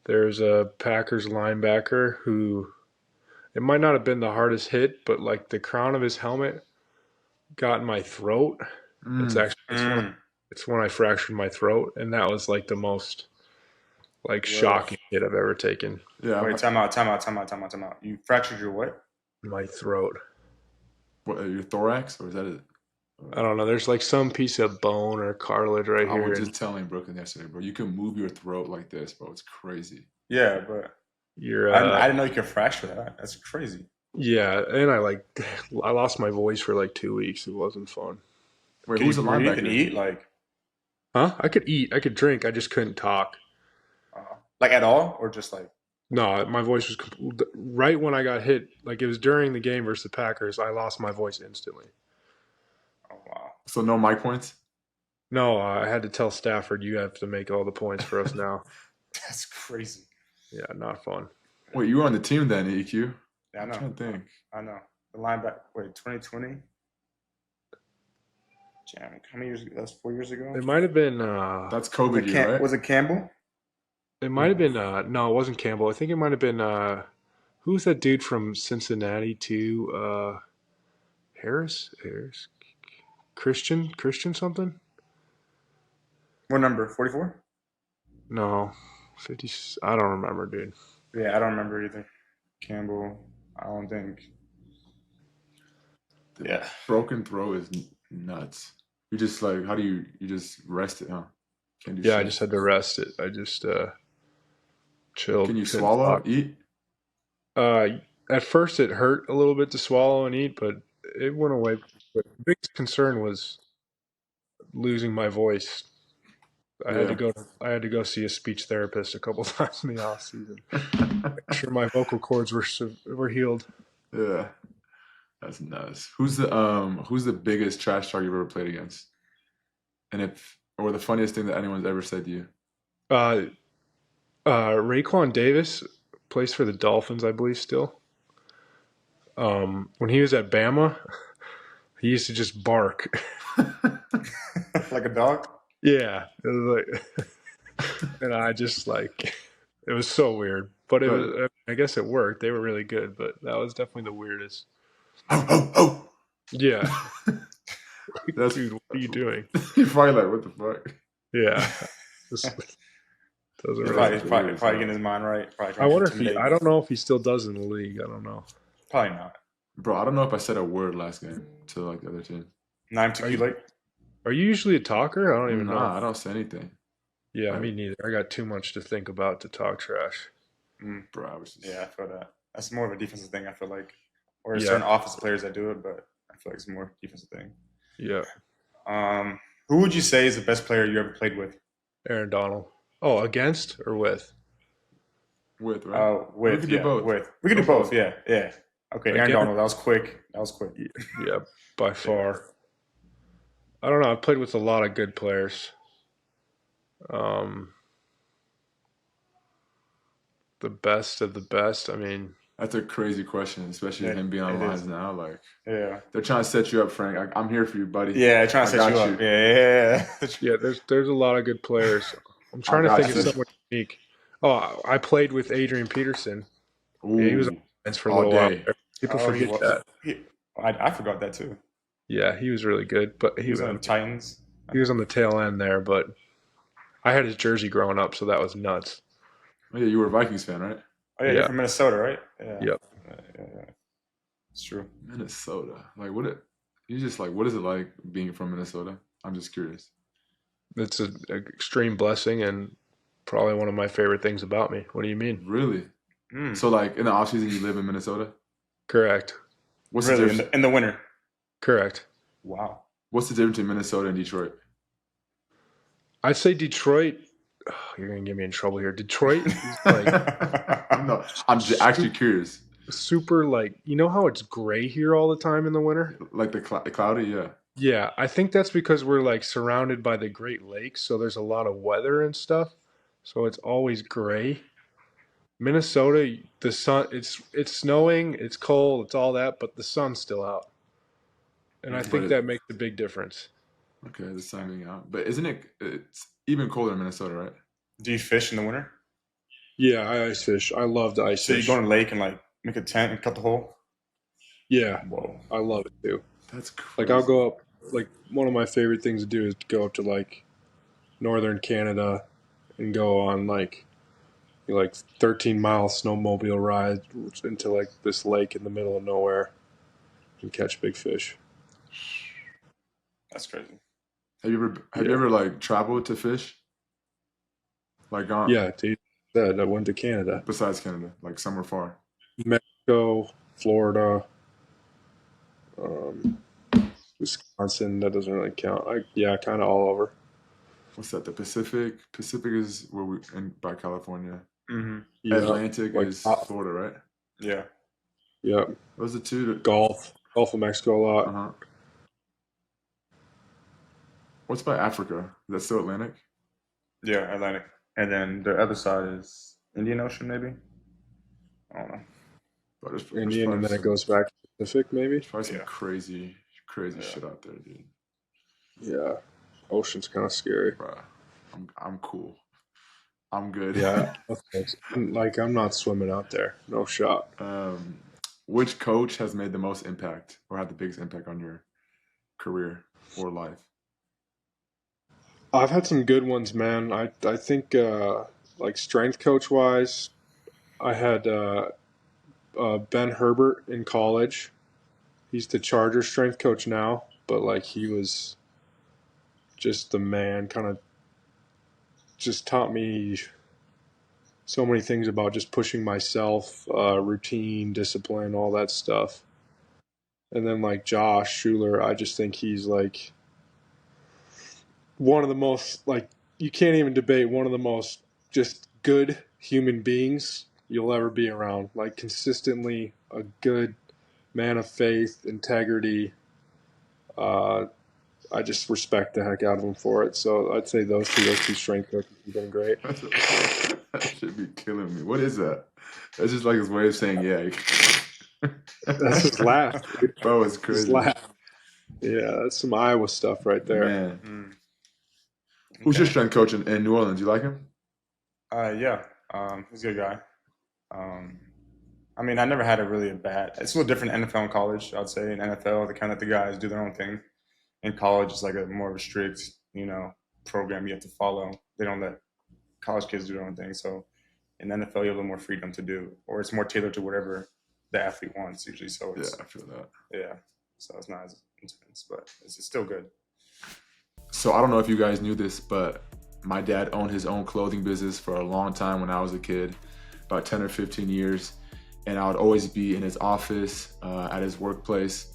There's a Packers linebacker who, it might not have been the hardest hit, but like the crown of his helmet got in my throat. It's when I fractured my throat, and that was like the most like shocking hit I've ever taken. Yeah. Wait, time out. You fractured your what? My throat. What, your thorax, or is that it? I don't know. There's like some piece of bone or cartilage right I here. was just telling Brooklyn yesterday, bro. You can move your throat like this, bro. It's crazy. Yeah, but I didn't know you could fracture that. That's crazy. Yeah, and I lost my voice for like 2 weeks. It wasn't fun. Wait, Can who's you the breathe linebacker? and eat? Like, Huh? I could eat. I could drink. I just couldn't talk. like at all, or just like? No, my voice was right when I got hit. Like it was during the game versus the Packers. I lost my voice instantly. Oh wow. So no mic points? No, I had to tell Stafford, you have to make all the points for us now. That's crazy. Yeah, not fun. Wait, you were on the team then, EQ? Yeah, I know. I'm trying to think. I know. The linebacker. Wait, 2020. Damn, how many years ago? That's 4 years ago. It might have been. That's COVID year, right? Was it Campbell? It might have been. No, it wasn't Campbell. I think it might have been. Who's that dude from Cincinnati too? Harris. Christian something. What number? 44? No, 50. I don't remember, dude. Yeah, I don't remember either. Campbell. I don't think. Yeah. Broken throw is nuts. You just like, how do you just rest it, huh? Can't do Yeah, shit. I just had to rest it. I just chilled. Can you couldn't swallow, talk. eat? At first, it hurt a little bit to swallow and eat, but it went away. But the biggest concern was losing my voice. Yeah. I had to go see a speech therapist a couple times in the off season. Make sure my vocal cords were healed. Yeah. That's nuts. Who's the biggest trash talk you've ever played against? And or the funniest thing that anyone's ever said to you? Uh, Raekwon Davis plays for the Dolphins, I believe, still. When he was at Bama, he used to just bark. Like a dog. Yeah, it was like, and I just like, it was so weird. But it But was, I guess it worked. They were really good, but that was definitely the weirdest. oh. Yeah, That's dude, what are you doing? you're probably like, what the fuck? Yeah, this doesn't He's really. probably getting his mind right. Probably I trying to wonder if he. intimidate. I don't know if he still does in the league. I don't know. Probably not. Bro, I don't know if I said a word last game to like the other team. Not Are too you, late. are you usually a talker? I don't even Nah, know. I don't say anything. Yeah, me neither. I got too much to think about to talk trash. Bro, I was just Yeah, I feel that. That's more of a defensive thing. I feel like, or Yeah. certain offensive players that do it, but I feel like it's more defensive thing. Yeah, Who would you say is the best player you ever played with? Aaron Donald. Oh, against or with? with, right? We With could do both. we could Go do for both. it. Yeah. Okay, Aaron Again? Donald. That was quick. Yeah, by far. I don't know. I've played with a lot of good players. The best of the best. I mean, That's a crazy question, especially Yeah, him being on it lines is. now. Like Yeah. they're trying to set you up, Frank. I'm here for you, buddy. Yeah, trying to I set you got up. Yeah. yeah, there's a lot of good players. I'm I trying to think got of you. someone unique. Oh, I played with Adrian Peterson. Yeah, he was on Ooh, the lines for a all little while day. there. People Oh, he forget was. that. I forgot that too. Yeah, he was really good, but He was on the Titans. he was on the tail end there. But I had his jersey growing up, so that was nuts. Oh yeah, you were a Vikings fan, right? Oh yeah, Yeah. you're from Minnesota, right? Yeah. Yep. Yeah. It's true. Minnesota. Like you just like what is it like being from Minnesota? I'm just curious. It's an extreme blessing and probably one of my favorite things about me. What do you mean? Really? Mm. So like in the off season you live in Minnesota? Correct. What's the Really, difference? in the winter. Correct. Wow. What's the difference between Minnesota and Detroit? I'd say Detroit. Oh, you're gonna get me in trouble here. Detroit is like I'm actually curious. super like you know how it's gray here all the time in the winter. Like the cloudy, yeah. Yeah, I think that's because we're like surrounded by the Great Lakes, so there's a lot of weather and stuff. So it's always gray. Minnesota, the sun it's snowing, it's cold, it's all that, but the sun's still out. And I But think that makes a big difference. okay, the sun being out. But isn't it's even colder in Minnesota, right? Do you fish in the winter? Yeah, I ice fish. I love to ice So you fish. go in the lake and like make a tent and cut the hole? Yeah, Whoa. I love it too. That's crazy. Like I'll go up. Like one of my favorite things to do is to go up to like northern Canada and go on like 13-mile snowmobile ride into like this lake in the middle of nowhere and catch big fish. That's crazy. Have you ever like traveled to fish? Like gone Yeah, dude. I went to Canada, besides Canada, like somewhere far. Mexico, Florida, Wisconsin. That doesn't really count. Kind of all over. What's that? The Pacific. Pacific is where we in by California. Mm-hmm. Yeah, Atlantic like is Florida, right? Yeah. yeah. Those are two. Gulf of Mexico a lot. Uh huh. What's by Africa? Is that still Atlantic? Yeah, Atlantic. And then the other side is Indian Ocean, maybe? I don't know. But there's Indian, probably and then it some, goes back to Pacific, maybe. probably some Yeah. crazy Yeah. shit out there, dude. Yeah, ocean's kind of scary. Bruh, I'm cool. I'm good. Yeah, like I'm not swimming out there. No shot. Which coach has made the most impact or had the biggest impact on your career or life? I've had some good ones, man. I think like strength coach wise, I had Ben Herbert in college. He's the Chargers strength coach now, but like he was just the man. Kind of just taught me so many things about just pushing myself, routine, discipline, all that stuff. And then like Josh Schuler, I just think he's like one of the most, like, you can't even debate, one of the most just good human beings you'll ever be around. Like, consistently a good man of faith, integrity. I just respect the heck out of him for it. So I'd say those two strength coaches have been great. That should be killing me. What is that? That's just like his way of saying yeah. That's his laugh, dude. Bro, it's His crazy. laugh. Yeah, that's some Iowa stuff right there. Man. Who's your strength coach in New Orleans? You like him? Yeah. He's a good guy. I mean, I never had a really bad. It's a little different in NFL and college, I'd say. In NFL, the guys do their own thing. In college, it's like a more strict, program you have to follow. They don't let college kids do their own thing. So in NFL, you have a little more freedom to do, or it's more tailored to whatever the athlete wants usually. So it's, I feel that. Yeah. So it's not as intense, but it's still good. So I don't know if you guys knew this, but my dad owned his own clothing business for a long time when I was a kid, about 10 or 15 years. And I would always be in his office, at his workplace,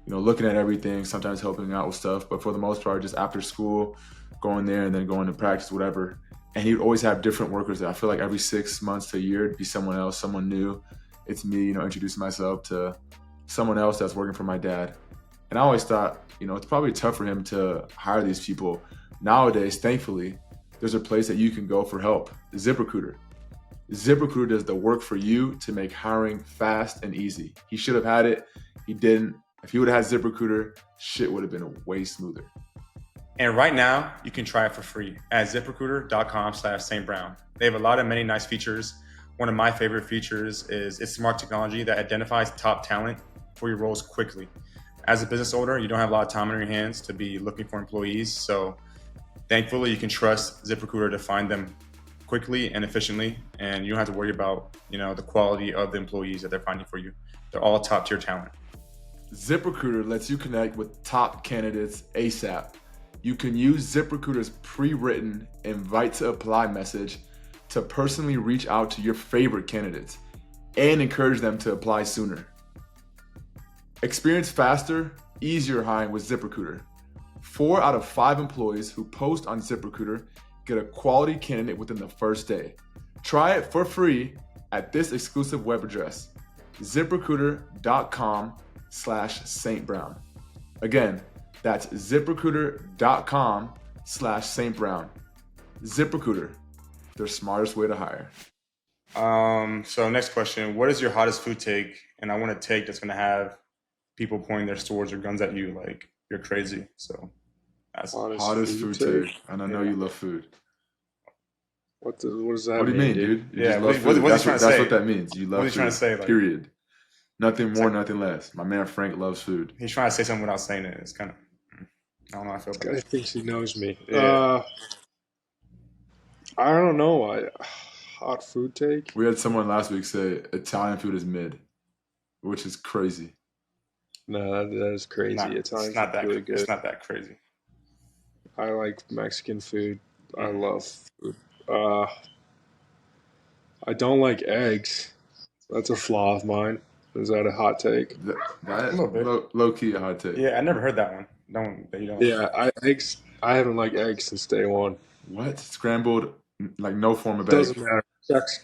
looking at everything, sometimes helping out with stuff. But for the most part, just after school, going there and then going to practice, whatever. And he would always have different workers there. I feel like every 6 months to a year, it'd be someone else, someone new. It's me, introducing myself to someone else that's working for my dad. And I always thought, it's probably tough for him to hire these people. Nowadays, thankfully, there's a place that you can go for help, ZipRecruiter. ZipRecruiter does the work for you to make hiring fast and easy. He should have had it. He didn't. If he would have had ZipRecruiter, shit would have been way smoother. And right now, you can try it for free at ZipRecruiter.com/St. Brown. They have a lot of many nice features. One of my favorite features is it's smart technology that identifies top talent for your roles quickly. As a business owner, you don't have a lot of time on your hands to be looking for employees. So thankfully, you can trust ZipRecruiter to find them quickly and efficiently. And you don't have to worry about, the quality of the employees that they're finding for you. They're all top tier talent. ZipRecruiter lets you connect with top candidates ASAP. You can use ZipRecruiter's pre-written invite to apply message to personally reach out to your favorite candidates and encourage them to apply sooner. Experience faster, easier hiring with ZipRecruiter. 4 out of 5 employees who post on ZipRecruiter get a quality candidate within the first day. Try it for free at this exclusive web address, ZipRecruiter.com/St. Brown. Again, that's ZipRecruiter.com/St. Brown. ZipRecruiter, their smartest way to hire. So next question, what is your hottest food take? And I want a take that's going to have people pointing their swords or guns at you like you're crazy. So that's hottest food take. And I know you love food. What does that mean? What do you mean, dude? You Yeah, just love what food. is he trying to say? That's what that means. You love What is he food. trying to say? Like, period. Nothing more, nothing less. My man Frank loves food. He's trying to say something without saying it. It's kind of, I don't know how I feel about Guy it. thinks he knows me. Yeah. I don't know. Hot food take? We had someone last week say Italian food is mid, which is crazy. No, that is crazy. Italian It's not that really good. It's not that crazy. I like Mexican food. I love food. I don't like eggs. That's a flaw of mine. Is that a hot take? That A little bit. low key a hot take. Yeah, I never heard that one. That you don't. Yeah, eggs. I haven't liked eggs since day one. What? Scrambled, like no form of egg. Doesn't matter.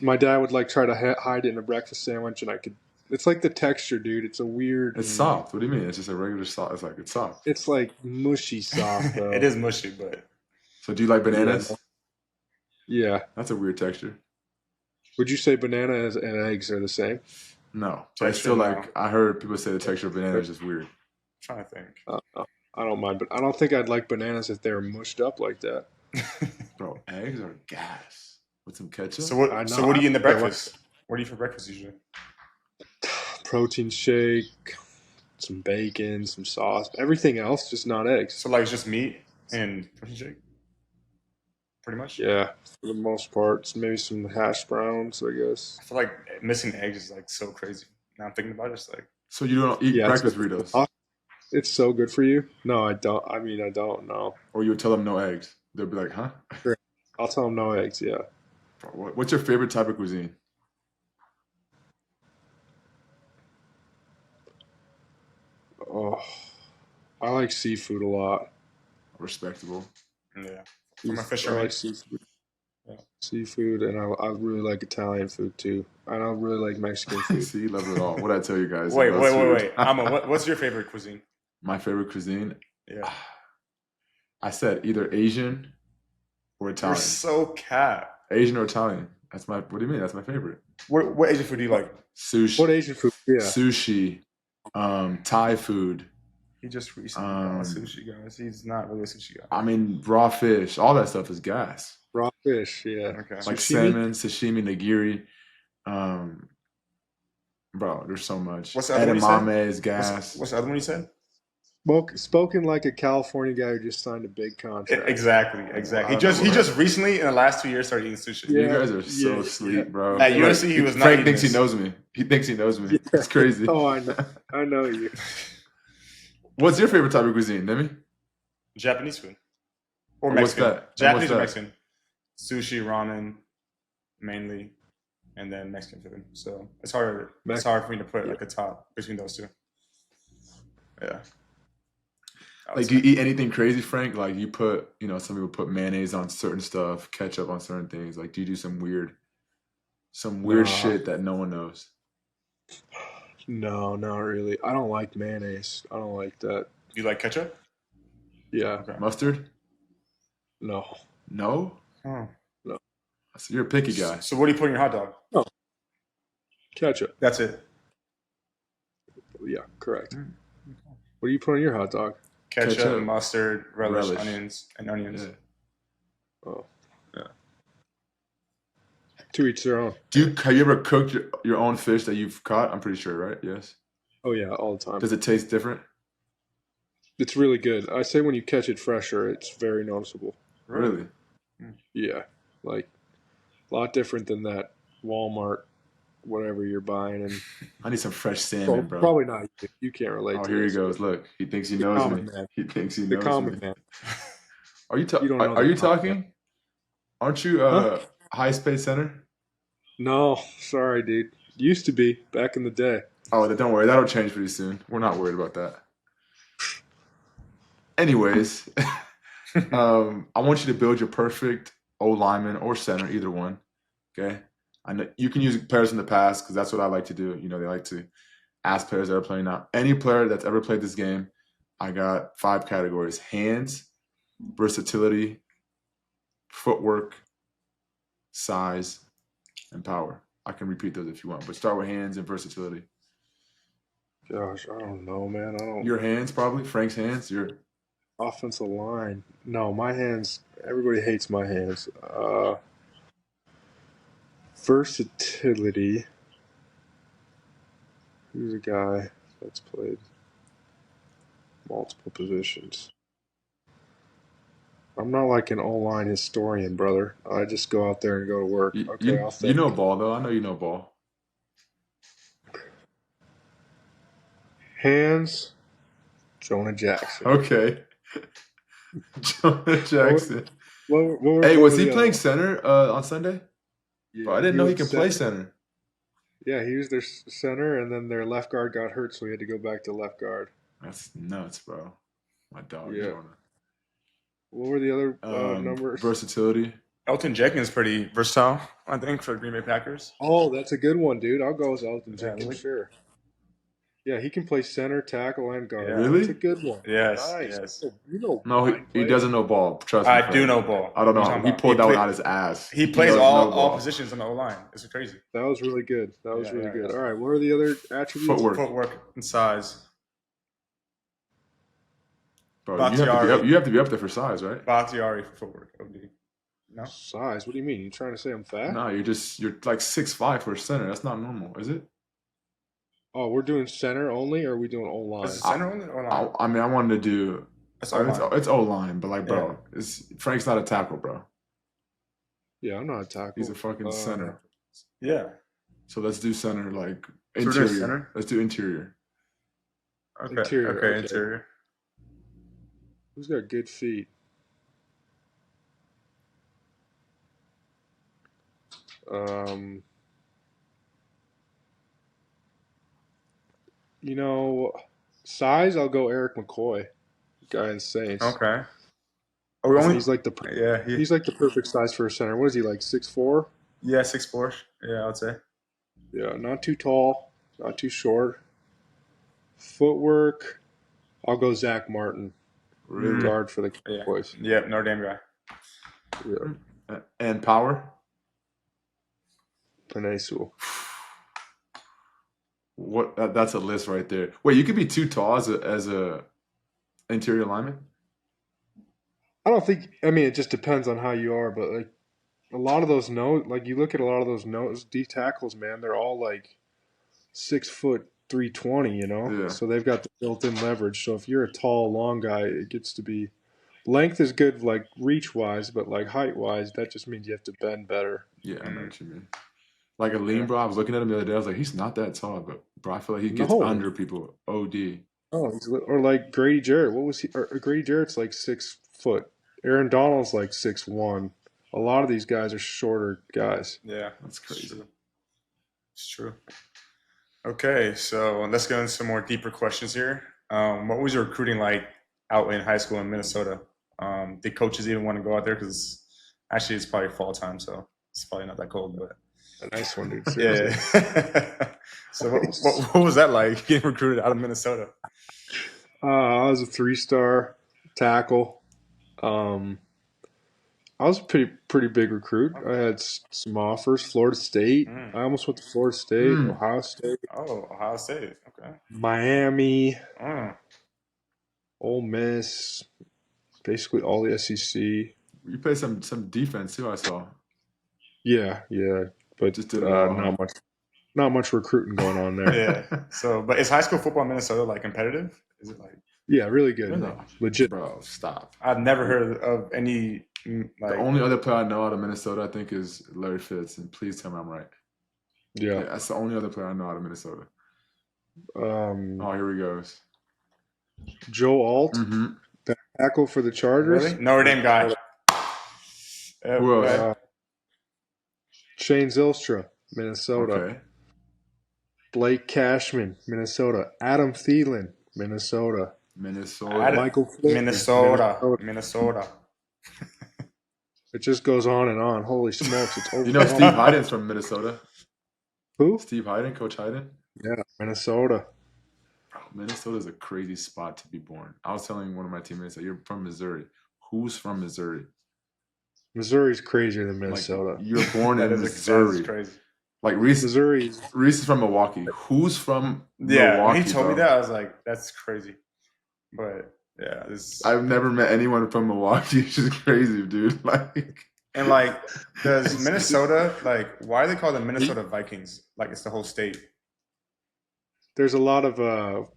My dad would try to hide it in a breakfast sandwich, and I could. It's like the texture, dude. It's a weird. It's soft. What do you mean? It's just a regular soft. It's soft. It's like mushy soft, though. It is mushy, but. So do you like bananas? Yeah. That's a weird texture. Would you say bananas and eggs are the same? No. But I still like. I heard people say the texture of banana is just weird. I'm trying to think. I don't mind, but I don't think I'd like bananas if they were mushed up like that. Bro, eggs are gas with some ketchup. So what do you eat in the breakfast? What do you eat for breakfast usually? Protein shake, some bacon, some sauce. Everything else, just not eggs. So like it's just meat and protein shake? Pretty much? Yeah, for the most part. Maybe some hash browns, I guess. I feel like missing eggs is like so crazy. Now I'm thinking about it, it's like. So you don't eat breakfast burritos? It's so good for you. No, I don't. I don't know. Or you would tell them no eggs. They'll be like, huh? I'll tell them no eggs, yeah. What's your favorite type of cuisine? Oh, I like seafood a lot. Respectable. Yeah. From a I fisherman. like seafood. Yeah. Seafood, and I really like Italian food too. And I really like Mexican food. See, he loves it all. What I tell you guys? Wait. What's your favorite cuisine? My favorite cuisine? Yeah. I said either Asian or You're Italian. so cap. Asian or Italian. That's my. What do you mean? That's my favorite. What Asian food do you like? Sushi. What Asian food? Yeah. Sushi. Thai food. He just recently got a sushi, guys. He's not really a sushi guy. I mean, raw fish. All that stuff is gas. Raw fish, yeah. Okay. Like Sashimi? salmon, sashimi, nigiri. Bro, there's so much. What's the other one you said? Edamame is gas. What's the other one you said? Spoken like a California guy who just signed a big contract. Exactly. He just recently in the last 2 years started eating sushi. You guys are so sweet, bro. At USC, he was not Frank eating thinks this. he knows me. He thinks he knows me. It's crazy. Oh, I know you. What's your favorite type of cuisine, Demi? Japanese food. Or And what's Mexican. that? Japanese or And what's Mexican. Sushi, ramen, mainly, and then Mexican food. So it's hard for me to put like a top between those two. Yeah. Like, do you eat anything crazy, Frank? Like, you put, some people put mayonnaise on certain stuff, ketchup on certain things. Like, do you do some weird shit that no one knows? No, not really. I don't like mayonnaise. I don't like that. You like ketchup? Yeah. Okay. Mustard? No. No? Oh. No. So you're a picky guy. So what do you put in your hot dog? No. Ketchup. That's it. Yeah, correct. What do you put on your hot dog? Ketchup, mustard, relish, onions. Yeah. Oh. Yeah. To each their own. Have you ever cooked your own fish that you've caught? I'm pretty sure, right? Yes. Oh, yeah, all the time. Does it taste different? It's really good. I say when you catch it fresher, it's very noticeable. Really? Yeah. Like, a lot different than that Walmart, whatever you're buying. And I need some fresh salmon, bro. Probably not. You can't relate to Oh, here he this. goes. Look, he thinks he knows me. Man. He thinks he The knows common me. man. Are you, You don't know are the you common talking? man. Aren't you highest paid center? No, sorry, dude. Used to be back in the day. Oh, don't worry. That'll change pretty soon. We're not worried about that. Anyways, I want you to build your perfect O-lineman or center, either one. Okay? I know you can use players in the past because that's what I like to do. They like to ask players that are playing now. Any player that's ever played this game, I got 5 categories: hands, versatility, footwork, size, and power. I can repeat those if you want, but start with hands and versatility. Gosh, I don't know, man. Your hands, probably. Frank's hands. Your offensive line. No, my hands. Everybody hates my hands. Versatility. Who's a guy that's played multiple positions? I'm not like an O-line historian, brother. I just go out there and go to work. Okay, I'll think. You know ball, though. I know you know ball. Hands, Jonah Jackson. Okay. Jonah Jackson. What was he playing center on Sunday? Yeah, Bro, I didn't know he could play center. Yeah, he was their center, and then their left guard got hurt, so he had to go back to left guard. That's nuts, bro. My dog, Yeah. Jonah. What were the other numbers? Versatility. Elton Jenkins is pretty versatile, I think, for the Green Bay Packers. Oh, that's a good one, dude. I'll go with Elton Jenkins, really? sure. Yeah, he can play center, tackle, and guard. Yeah. Really? That's a good one. Yes, Nice. yes. You know, No, he doesn't know ball. Trust me. I Frank. do know ball. I don't know. What are you He talking pulled about? that one out his ass. He plays knows all ball. positions on the O-line. It's crazy. That was really good. That was really good. Yeah. All right, what are the other attributes? Footwork. And size. Bro, Bakhtiari. you have to be up there for size, right? Bakhtiari for footwork. OD. No? Size? What do you mean? You trying to say I'm fat? No, you're like 6'5" for a center. That's not normal, is it? Oh, we're doing center only, or are we doing O-line? Is it center only or line? I mean, I wanted to do. It's O-line. It's O-line, but like, bro, Frank's not a tackle, bro. Yeah, I'm not a tackle. He's a fucking center. Yeah. So let's do center, like So we're interior. doing center? Let's do interior. Okay. Interior, Okay, okay. interior. Who's got good feet? You know, size, I'll go Eric McCoy, guy in Saints. Okay. Oh, we only. He's like the Yeah. he's like the perfect size for a center. What is he like? 6'4"? Yeah. 6'4". Yeah, I would say. Yeah, not too tall, not too short. Footwork, I'll go Zach Martin, Really? guard for the Yeah. Cowboys. Yeah. Notre Dame guy. Yeah, And power? Penei Sewell. What? That's a list right there. Wait, you could be too tall as a interior lineman? I don't think. I mean, it just depends on how you are, but like a lot of those like you look at a lot of those nose D tackles, man, they're all like 6'320", you know. Yeah. So they've got the built-in leverage. So if you're a tall, long guy, it gets to be length is good, like reach-wise, but like height-wise, that just means you have to bend better. Yeah, I know what you mean. Like a lean bro, I was looking at him the other day. I was like, he's not that tall, but bro, I feel like he gets No. under people. OD. Oh, or like Grady Jarrett. What was he? Or Grady Jarrett's like 6 foot. Aaron Donald's like 6'1". A lot of these guys are shorter guys. Yeah, That's crazy. It's true. Okay, so let's go into some more deeper questions here. What was your recruiting like out in high school in Minnesota? Did coaches even want to go out there? Because actually, it's probably fall time, so it's probably not that cold. But A nice one, dude. yeah. So what was that like getting recruited out of Minnesota? I was a 3-star tackle. I was a pretty big recruit. I had some offers. Florida State. I almost went to Florida State, Ohio State. Oh, Ohio State. Okay. Miami, Ole Miss, basically all the SEC. You play some defense too, I saw. Yeah, but Just did it all, not much recruiting going on there. Yeah. So, but is high school football in Minnesota like competitive? Is it like? Yeah, really good. Really? Legit. Bro, stop. I've never heard of any like. The only other player I know out of Minnesota, I think, is Larry Fitz, and please tell me I'm right. Yeah. That's the only other player I know out of Minnesota. Oh, here he goes. Joe Alt, the tackle for the Chargers. Really? Notre Dame guy. Who else? Shane Zylstra, Minnesota. Okay. Blake Cashman, Minnesota. Adam Thielen, Minnesota. Michael Flynn, Minnesota. It just goes on and on. Holy smokes, it's over. You know Steve Hyden's from Minnesota. Who? Steve Hyden, Coach Hyden. Yeah, Minnesota. Bro, Minnesota's a crazy spot to be born. I was telling one of my teammates that you're from Missouri. Who's from Missouri? Missouri's crazier than Minnesota. Like, you're born in Missouri. That is crazy. Like Reese is from Milwaukee. Who's from Milwaukee? When he told me that, I was like, that's crazy. But yeah, I've never met anyone from Milwaukee. It's just crazy, dude. And like, does Minnesota why are they called the Minnesota Vikings? Like it's the whole state. There's a lot of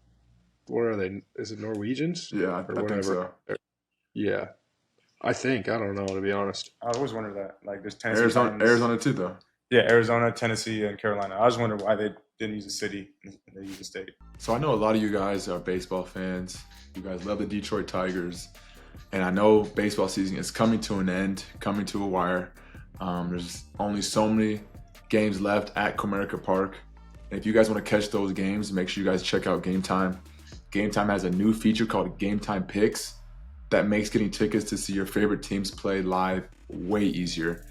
what are they? Is it Norwegians? Yeah, I think so. Yeah, I don't know, to be honest. I always wondered that. Like, there's Tennessee, Arizona too, though. Yeah, Arizona, Tennessee, and Carolina. I was wondering why they didn't use a city and they used a state. So I know a lot of you guys are baseball fans. You guys love the Detroit Tigers. And I know baseball season is coming to an end, coming to a wire. There's only so many games left at Comerica Park. And if you guys want to catch those games, make sure you guys check out Game Time. Game Time has a new feature called Game Time Picks that makes getting tickets to see your favorite teams play live way easier.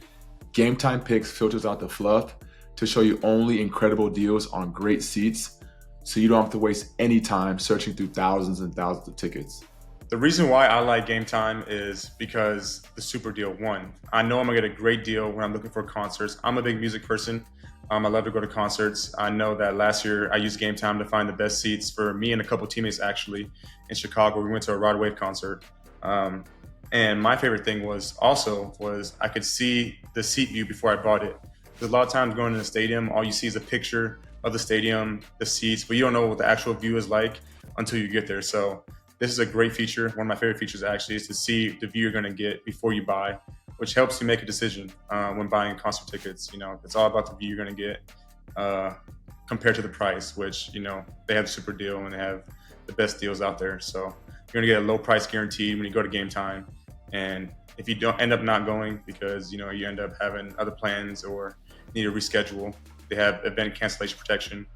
Game Time Picks filters out the fluff to show you only incredible deals on great seats, so you don't have to waste any time searching through thousands and thousands of tickets. The reason why I like Game Time is because the super deal. One, I know I'm gonna get a great deal when I'm looking for concerts. I'm a big music person. I love to go to concerts. I know that last year I used Game Time to find the best seats for me and a couple teammates actually in Chicago. We went to a Rod Wave concert. And my favorite thing was I could see the seat view before I bought it. Because a lot of times going to the stadium, all you see is a picture of the stadium, the seats, but you don't know what the actual view is like until you get there. So this is a great feature. One of my favorite features actually is to see the view you're going to get before you buy, which helps you make a decision when buying concert tickets. You know, it's all about the view you're going to get compared to the price, which, you know, they have the super deal and they have the best deals out there. So you're going to get a low price guaranteed when you go to Game Time. And if you don't end up not going because, you know, you end up having other plans or need to reschedule. They have event cancellation protection,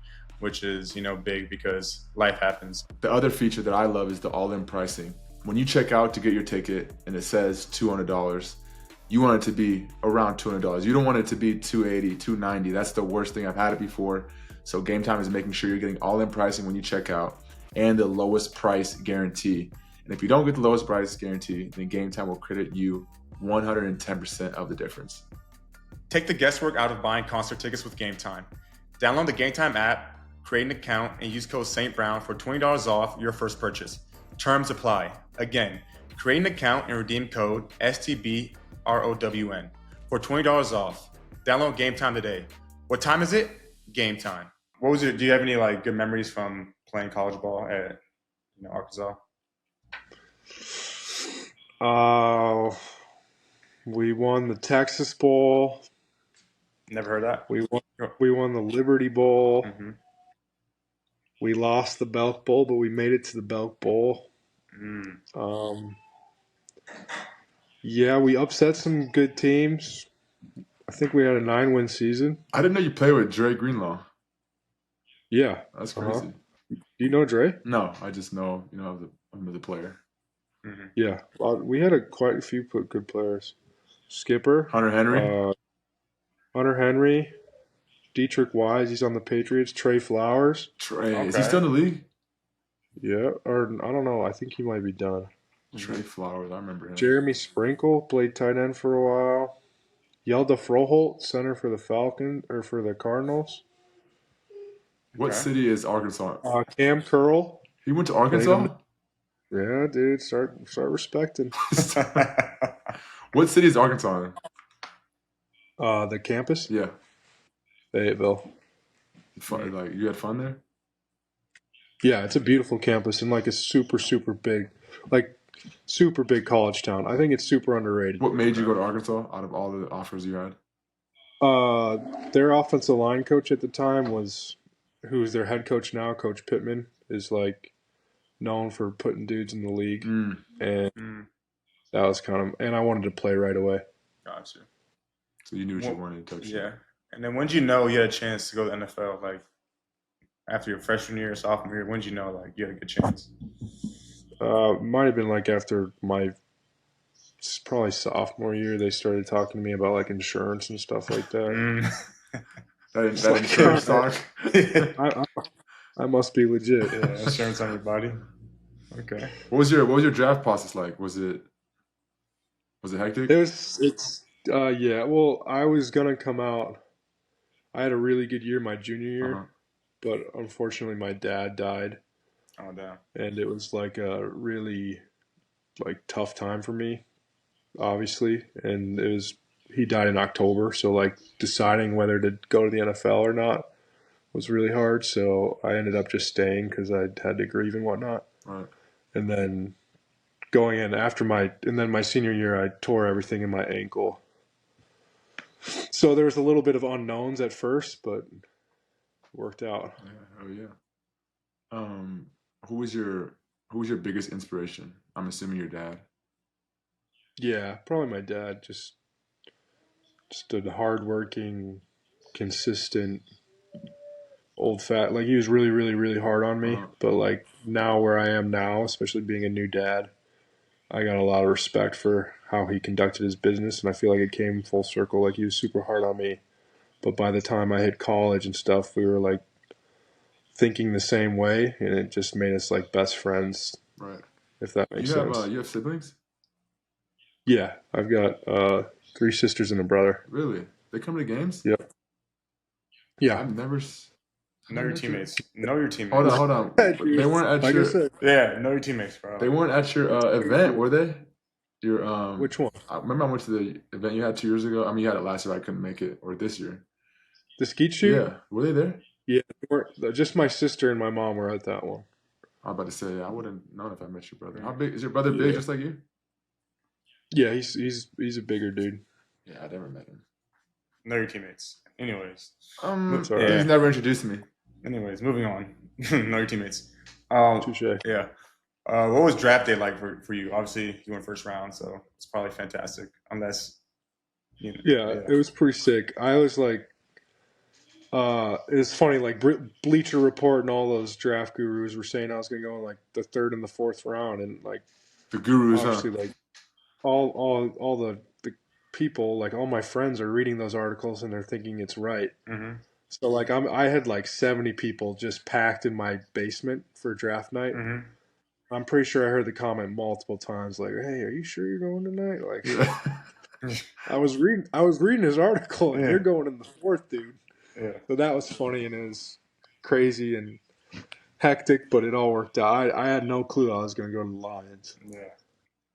which is, big because life happens. The other feature that I love is the all-in pricing. When you check out to get your ticket and it says $200, you want it to be around $200. You don't want it to be $280, $290. That's the worst thing. I've had it before. So Game Time is making sure you're getting all-in pricing when you check out and the lowest price guarantee. And if you don't get the lowest price guarantee, then Game Time will credit you 110% of the difference. Take the guesswork out of buying concert tickets with Game Time. Download the Game Time app, create an account, and use code St. Brown for $20 off your first purchase. Terms apply. Again, create an account and redeem code STBROWN for $20 off. Download Game Time today. What time is it? Game time. What was it? Do you have any good memories from playing college ball at Arkansas? We won the Texas Bowl. Never heard that. We won the Liberty Bowl. Mm-hmm. We lost the Belk Bowl, but we made it to the Belk Bowl. Yeah, we upset some good teams. I think we had a 9-win season. I didn't know you played with Dre Greenlaw. Yeah. That's crazy. Do you know Dre? No, I just know, of the player. Mm-hmm. Yeah. We had quite a few good players. Skipper. Hunter Henry. Hunter Henry. Dietrich Wise, he's on the Patriots. Trey Flowers. Trey. Okay. Is he still in the league? Yeah. Or I don't know. I think he might be done. Trey Flowers, I remember him. Jeremy Sprinkle played tight end for a while. Yelda Froholt, center for the Cardinals. What city is Arkansas? Cam Curl. He went to Arkansas? Yeah, dude. Start respecting. What city is Arkansas in? The campus? Yeah. Fayetteville. Fun, you had fun there? Yeah, it's a beautiful campus and a super, super big, super big college town. I think it's super underrated. What made you go to Arkansas out of all the offers you had? Their offensive line coach at the time who's their head coach now, Coach Pittman, is known for putting dudes in the league. And that was and I wanted to play right away. Gotcha. So you knew what you wanted to touch. Yeah. And then when did you know you had a chance to go to the NFL? After your freshman year or sophomore year, when did you know you had a good chance? Might have been after my probably sophomore year, they started talking to me about insurance and stuff like that. That insurance talk. I must be legit. Yeah, insurance on your body. Okay. What was your draft process like? Was it hectic? Yeah. Well, I was gonna come out. I had a really good year my junior year, but unfortunately my dad died. Oh damn. And it was a really tough time for me, obviously. And he died in October, so deciding whether to go to the NFL or not was really hard. So I ended up just staying because I had to grieve and whatnot. Right. And then going in my senior year, I tore everything in my ankle. So there was a little bit of unknowns at first, but it worked out. Yeah. Oh yeah. Who was your biggest inspiration? I'm assuming your dad. Yeah, probably my dad. Just a hardworking, consistent, old fat. He was really, really, really hard on me. But now where I am now, especially being a new dad, I got a lot of respect for how he conducted his business, and I feel it came full circle. He was super hard on me, but by the time I hit college and stuff, we were thinking the same way, and it just made us best friends. Right. If that makes sense. You have siblings? Yeah, I've got 3 sisters and a brother. Really? They come to games? Yep. Yeah. I've never. Know your teammates. Know your teammates. Hold on. They weren't at your. Yeah, know your teammates, bro. They weren't at your event, were they? Your Which one? I remember I went to the event you had 2 years ago. I mean, you had it last year. I couldn't make it, or this year. The skeet shoot? Yeah. Were they there? Yeah, just my sister and my mom were at that one. I was about to say I wouldn't known if I met your brother. How big is your brother? Big, just like you? Yeah, he's a bigger dude. Yeah, I never met him. Know your teammates. Anyways. That's all right. He's never introduced me. Anyways, moving on. Know your teammates. Touche. Yeah. What was draft day like for you? Obviously, you went first round, so it's probably fantastic. Unless, Yeah, it was pretty sick. I was It's funny, like Bleacher Report and all those draft gurus were saying I was going to go in like the third and the fourth round, and like The gurus, huh? obviously like all the people, like all my friends are reading those articles and they're thinking it's right. Mm-hmm. So like I had like 70 people just packed in my basement for draft night. Mm-hmm. I'm pretty sure I heard the comment multiple times, like, "Hey, are you sure you're going tonight?" Like, Yeah. I was reading his article, and Yeah. you're going in the fourth, dude. Yeah. So that was funny, and it was crazy and hectic, but it all worked out. I had no clue I was going to go to the Lions. Yeah.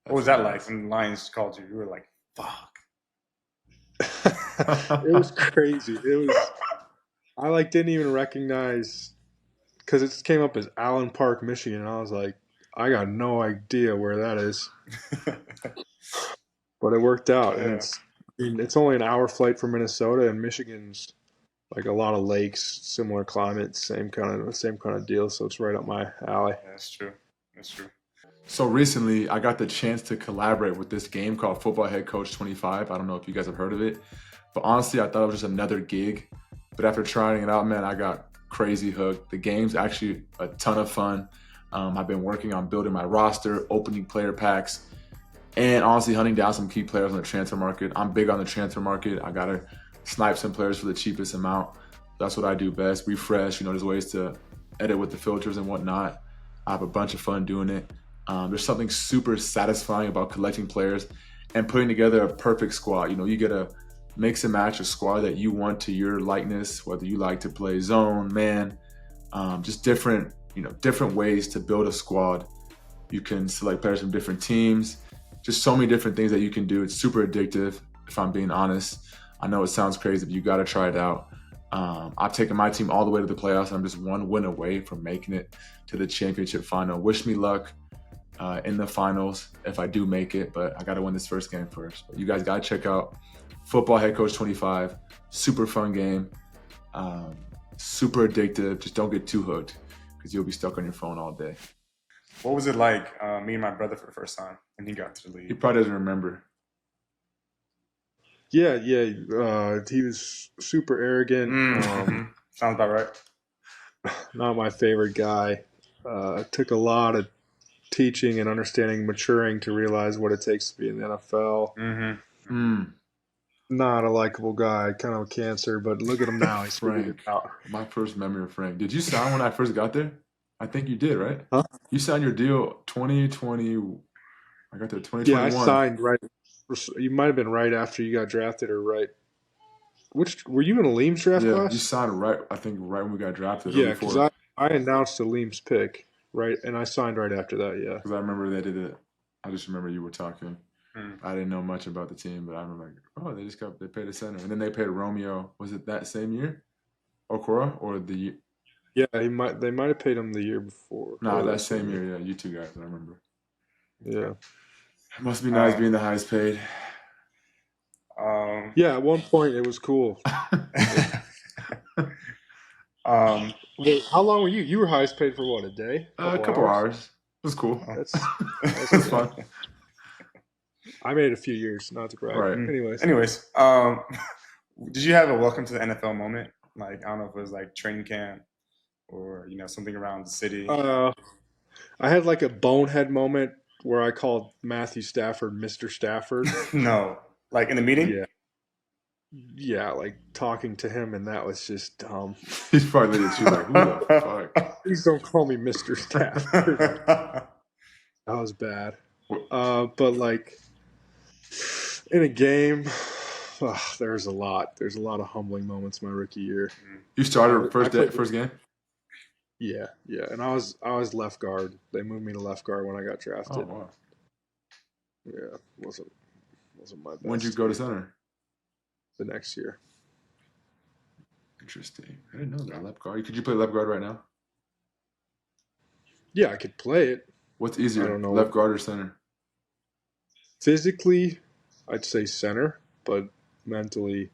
What was that like when the Lions called you? You were like, fuck. It was crazy. It was. I like didn't even recognize because it came up as Allen Park, Michigan, and I was like, I got no idea where that is, but it worked out, and it's only an hour flight from Minnesota, and Michigan's like a lot of lakes, similar climate, same kind of deal. So it's right up my alley. Yeah, that's true. That's true. So recently, I got the chance to collaborate with this game called Football Head Coach 25. I don't know if you guys have heard of it, but honestly, I thought it was just another gig. But after trying it out, man, I got crazy hooked. The game's actually a ton of fun. I've been working on building my roster, opening player packs, and honestly hunting down some key players on the transfer market. I'm big on the transfer market. I gotta snipe some players for the cheapest amount. That's what I do best. Refresh, there's ways to edit with the filters and whatnot. I have a bunch of fun doing it. There's something super satisfying about collecting players and putting together a perfect squad. You get to mix and match a squad that you want to your likeness, whether you like to play zone, man, just different ways to build a squad. You can select players from different teams, just so many different things that you can do. It's super addictive, if I'm being honest. I know it sounds crazy, but you got to try it out. I've taken my team all the way to the playoffs. I'm just one win away from making it to the championship final. Wish me luck in the finals if I do make it, but I got to win this first game first. But you guys got to check out Football Head Coach 25. Super fun game. Super addictive. Just don't get too hooked because you'll be stuck on your phone all day. What was it like meeting my brother for the first time when he got to the He league? probably doesn't remember. Yeah. He was super arrogant. Sounds about right. Not my favorite guy. Took a lot of teaching and understanding, maturing to realize what it takes to be in the NFL. Mm-hmm. Not a likable guy, kind of a cancer, but look at him now. He's figured it Frank. out. My first memory of Frank. Did you sign when I first got there? I think you did, right? Huh? You signed your deal 2020. I got there 2021. Yeah, I signed right. You might have been right after you got drafted, or right. Which were you in a Leams draft Yeah, class? you signed right. I think right when we got drafted. Yeah, because I announced a Leams pick, right, and I signed right after that. Yeah, because I remember they did it. I just remember you were talking. Mm. I didn't know much about the team, but I remember they paid a center, and then they paid Romeo. Was it that same year, Okora, or the year? Yeah, they might have paid him the year before. No, that same year. Yeah, you two guys. I remember. Yeah. It must be nice being the highest paid. Yeah, at one point it was cool. Wait, how long were you? You were highest paid for what, a day? A couple hours. It was cool. That's fun. I made it a few years, not to brag. Right. Anyways, did you have a welcome to the NFL moment? Like, I don't know if it was like training camp or something around the city. I had like a bonehead moment where I called Matthew Stafford Mr. Stafford. No, like in the meeting. Yeah, like talking to him, and that was just dumb. He's probably looking at you like, who the fuck? Please don't call me Mr. Stafford. That was bad. But like in a game, there's a lot. There's a lot of humbling moments my rookie year. You started first game? Yeah, and I was left guard. They moved me to left guard when I got drafted. Oh wow. Yeah, wasn't my best. When did you go to center? The next year. Interesting. I didn't know that. Left guard. Could you play left guard right now? Yeah, I could play it. What's easier, I don't know. left guard or center? Physically, I'd say center, but mentally,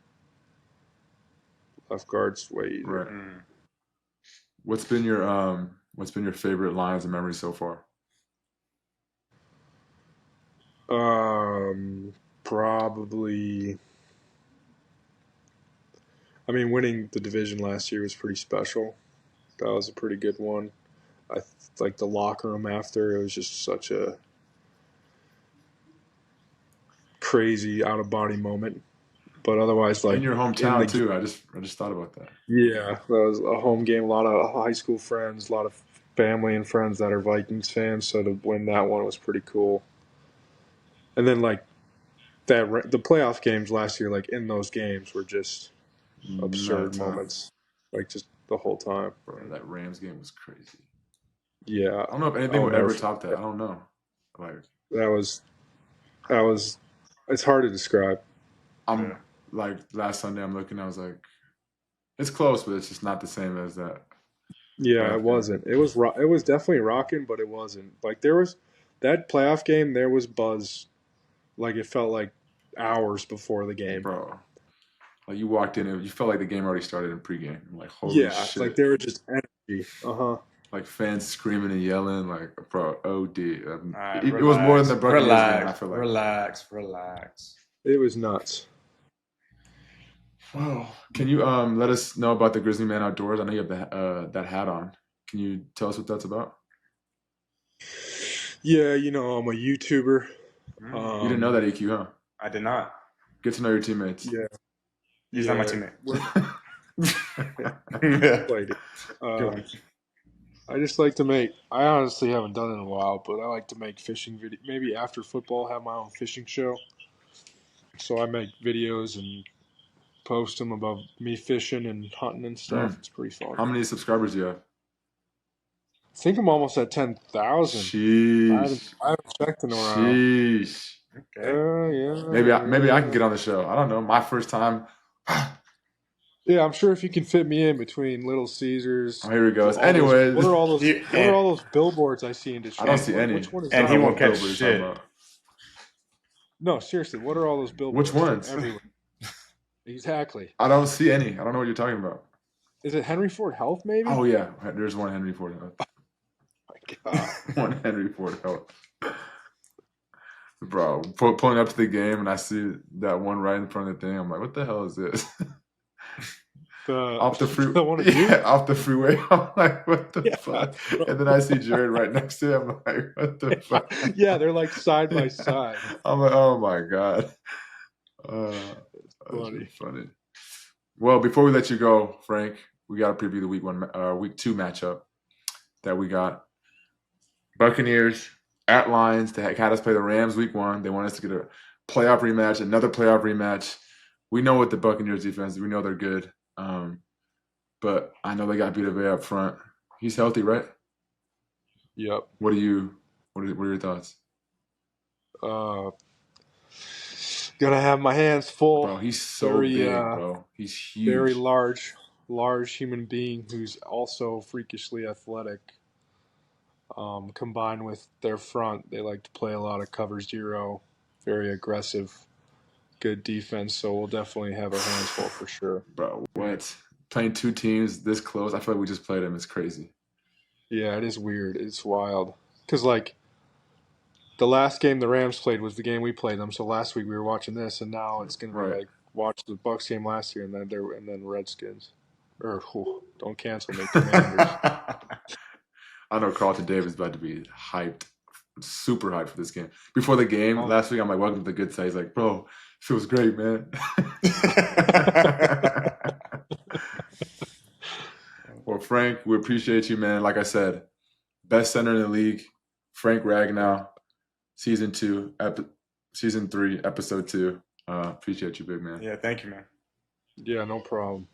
left guard's way easier. Right. What's been your favorite lines and memories so far? Probably. I mean, winning the division last year was pretty special. That was a pretty good one. Like the locker room after, it was just such a crazy out of body moment. But otherwise, In like your in the hometown too. I just thought about that. yeah, that was a home game. A lot of high school friends, a lot of family and friends that are Vikings fans. So to win that one was pretty cool. And then like the playoff games last year, like in those games, were just absurd Nuts, huh? moments, like just the whole time. Bro, that Rams game was crazy. Yeah, I don't know if anything I'll will never ever forget. top that. I don't know. Like That was that was. It's hard to describe. I'm like last Sunday, I'm looking. I was like, it's close, but it's just not the same as that Yeah, it playoff game, wasn't. It was it was definitely rocking, but it wasn't. Like there was that playoff game. There was buzz. Like it felt like hours before the game. bro. Like you walked in, and you felt like the game already started in pregame. I'm like, holy Yeah, like shit! there was just energy. Uh-huh. Like fans screaming and yelling, like, bro, OD. All right, It was more than the Buccaneers game. I relax, feel like. relax. It was nuts. Wow. Can you let us know about the Grizzly Man Outdoors? I know you have that hat on. Can you tell us what that's about? Yeah, you know, I'm a YouTuber. You didn't know that, EQ, huh? I did not. Get to know your teammates. Yeah. He's not my teammate. Played it. Good one. I just like to make. I honestly haven't done it in a while, but I like to make fishing video. Maybe after football, have my own fishing show. So I make videos and post them about me fishing and hunting and stuff. It's pretty fun. How many subscribers do you have? I think I'm almost at 10,000. Sheesh. I haven't checked in a while. Sheesh. Okay. Yeah. Maybe I can get on the show. I don't know. My first time. Yeah, I'm sure if you can fit me in between Little Caesars. Oh, here we go. all Anyways, those, what are all those? You- What are all those billboards I see in Detroit? I don't see any. Which one is And that? he I don't know won't what catch billboards you're talking shit. about. No, seriously, what are all those billboards? Which ones? They're everywhere. Exactly. I don't see any. I don't know what you're talking about. Is it Henry Ford Health? Maybe. Oh yeah, there's one Henry Ford Health. My God. One Henry Ford Health. Bro, pulling up to the game and I see that one right in front of the thing. I'm like, what the hell is this? Off the freeway. The one in Off the freeway. I'm like, what the Yeah, fuck? bro. And then I see Jared right next to him. I'm like, what the fuck? Yeah, they're like side by side. I'm like, oh my God. That's funny. funny. Well, before we let you go, Frank, we got to preview the week 2 matchup that we got. Buccaneers at Lions. They had us play the Rams week 1. They want us to get a playoff rematch, another playoff rematch. We know what the Buccaneers defense is. We know they're good. But I know they got beat away up front. He's healthy, right? Yep. What are your thoughts? Gonna have my hands full. Bro, he's so Very, big, bro. He's huge. Very large human being who's also freakishly athletic. Combined with their front, they like to play a lot of cover zero, very aggressive, good defense. So we'll definitely have our hands full for sure. Bro, what? Playing 2 teams this close? I feel like we just played them. It's crazy. Yeah, it is weird. It's wild. Because, like, the last game the Rams played was the game we played them. So last week we were watching this, and now it's going to be like watch the Bucs game last year and then Redskins. Don't cancel me, Commanders. I know Carlton Davis is about to be hyped, super hyped for this game. Before the game last week, I'm like, welcome to the good side. He's like, bro, feels great, man. Well, Frank, we appreciate you, man. Like I said, best center in the league, Frank Ragnow, season 3, episode 2. Appreciate you, big man. Yeah, thank you, man. Yeah, no problem.